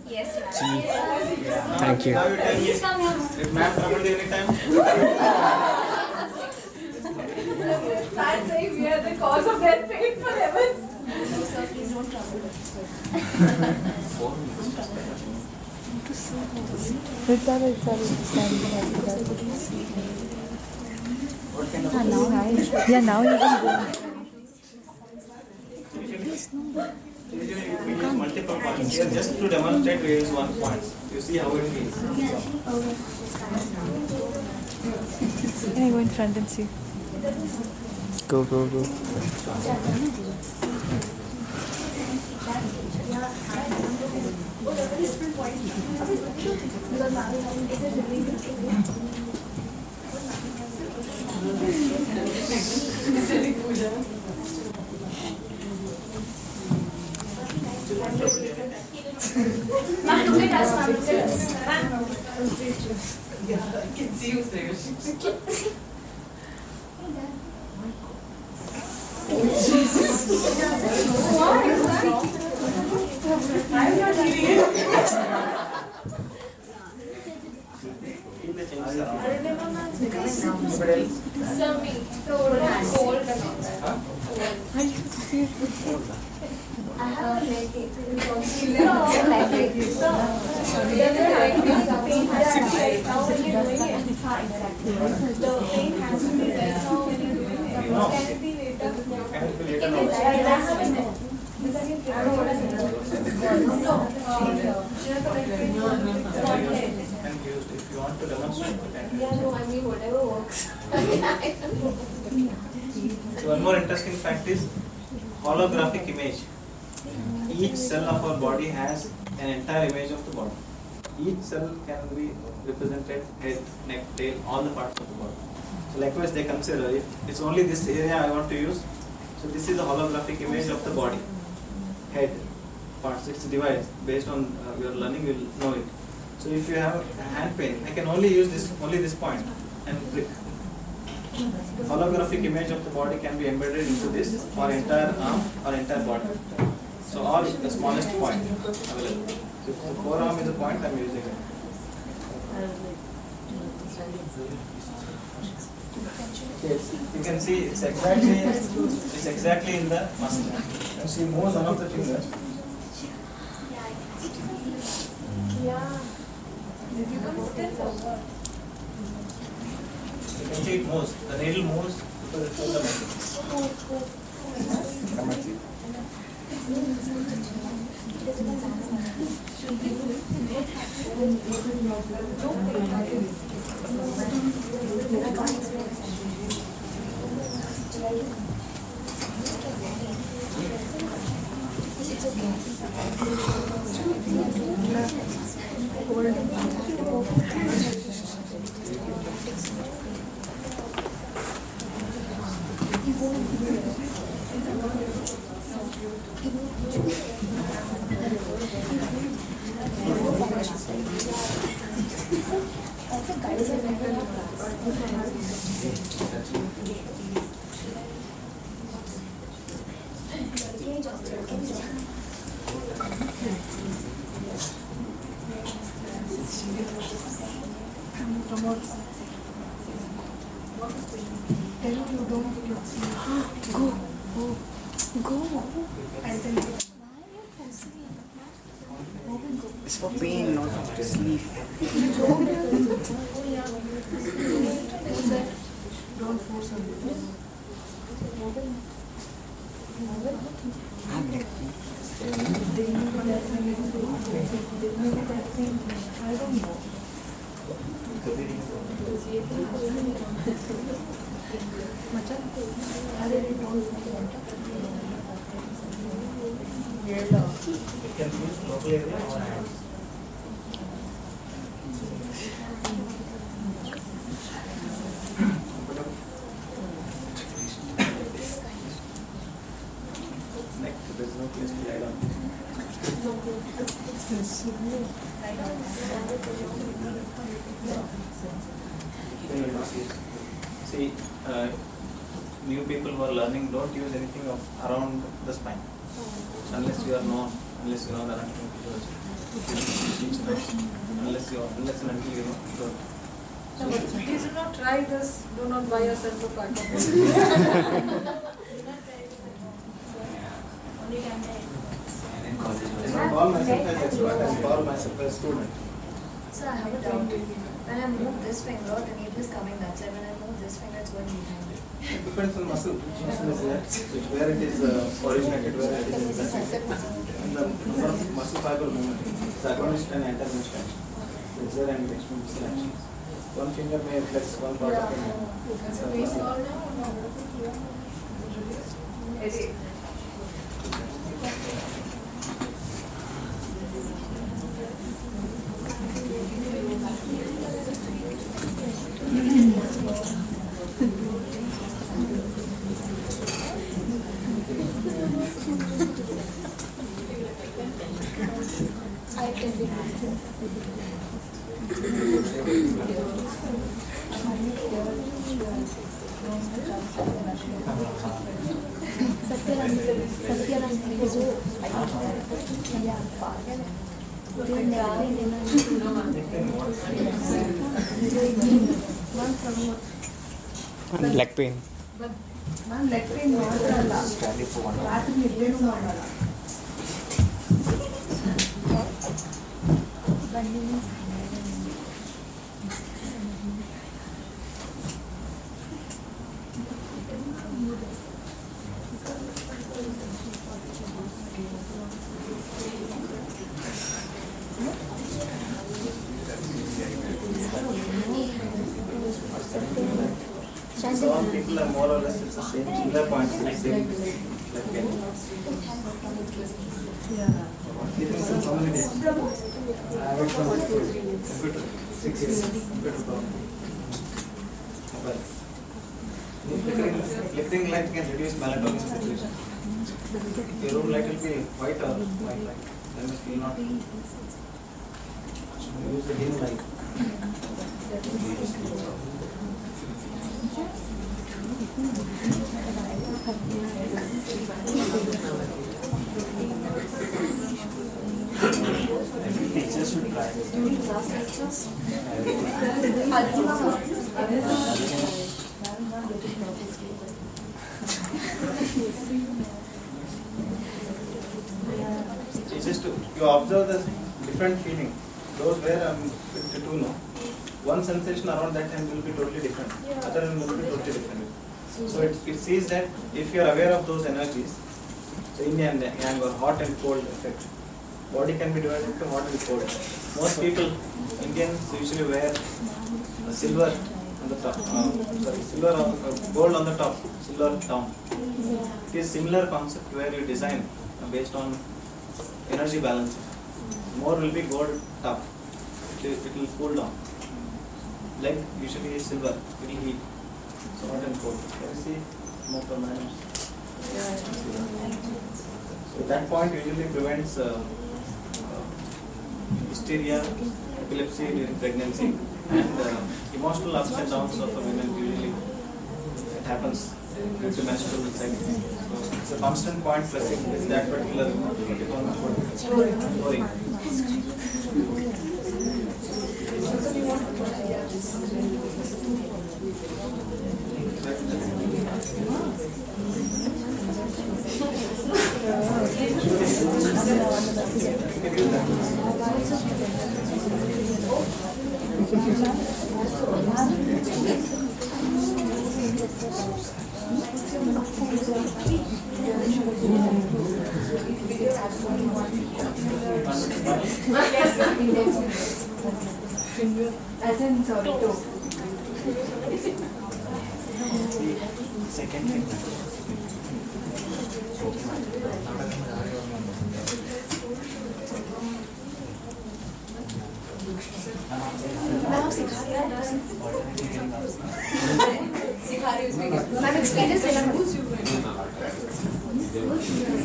Yes. Thank you. Now you tell me, Please come here. if ma'am troubled you anytime? I'm saying we are the cause of their pain forever. No, sir, please don't trouble us. Yeah, now you can go. Usually we use multiple points. Here just to demonstrate we use one point. You see how it feels. Can I go in front and see? Go, go, go. Ma'am, look at us, ma'am, look at us. I can see you there. I'm not eating it. Keep the changes around. Sir, me. Cold and all that. I have a leg ache. And used if you want to demonstrate, you can. Yeah, no, I mean whatever works. So one more interesting fact is holographic image. Each cell of our body has an entire image of the body. Each cell can be represented head, neck, tail, all the parts of the body. So likewise they consider if it's only this area I want to use. So this is a holographic image of the body. Head, parts, it's divided based on your learning, you will know it. So if you have a hand pain, I can only use this point and click. Holographic image of the body can be embedded into this or entire arm or entire body. So all the smallest point available. So if the forearm is a point, I am using it. Yes, you can see it's exactly in the muscle. You see moves one of the fingers. Yeah. Did you come still or what? You can see it moves. The needle moves because it's on the muscle. Come and see. It's for pain, not for sleep. Don't force on I don't know. It can use local area or hands. Next. there's no place to lie down. See, new people who are learning, don't use anything around the spine. Unless you know the anatomy. Unless and until you know. No, but please do not try this. Do not buy yourself a pack of it. I don't call myself as expert, I call myself as student. So I have a doubt. When I move this finger, the needle is coming that side. When I move this finger, it's going behind it. It depends on muscle. Which muscle is there, where it is originated, where it is invested. And the number of muscle fiber movement, it's agonist and antagonist action. It's there and exponential action. One finger may flex one part of the hand. Leg pain. ನಾನು leg pain ಮಾಡಲ್ಲ ರಾತ್ರಿ ನಿದ್ದೆನೂ ಮಾಡಲ್ಲ Some people are more or less it's the same similar points, the same like pain. How many days? I have it from computer, 6 years, computer problem. Mobile. Flickering light can reduce melatonin secretion. Your room light will be white or white light. Then it will not use the dim light. Teachers should try this. Teachers too. You observe the different feeling. Those where I'm 52 now. One sensation around that time will be totally different. Other one will be totally different. So it says that if you are aware of those energies, so yin and yang or hot and cold effect, body can be divided into hot and cold. Most people, Indians usually wear silver on the top, silver or gold on the top, silver down. It is similar concept where you design based on energy balance. More will be gold top, it will cool down. Leg usually is silver, it will heat. So hot and cold. Can you see smoke or manners? So that point usually prevents hysteria, epilepsy during pregnancy, and emotional ups and downs of a woman usually it happens due to menstrual cycle. So it's a constant point pressing with that particular story. As in, sorry, toe. Second thing. Ma'am experience लेना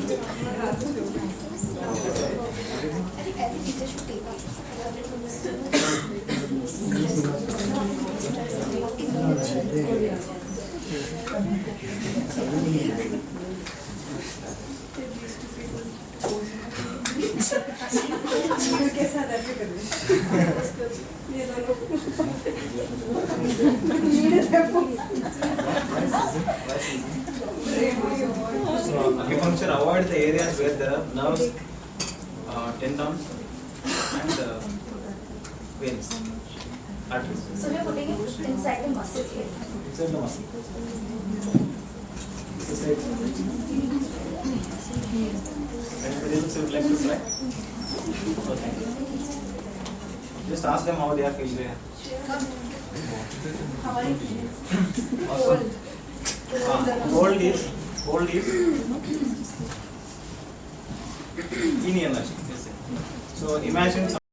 think every teacher should take up. के साथ ऐसे कर ये दोनों So acupuncture avoid the areas where there are nerves, tendons, and veins, arteries. So we are putting it inside the muscle here. Inside the muscle. This side. Anybody else would like to try? Okay. Just ask them how they are feeling. Awesome. Hold is in energy. So imagine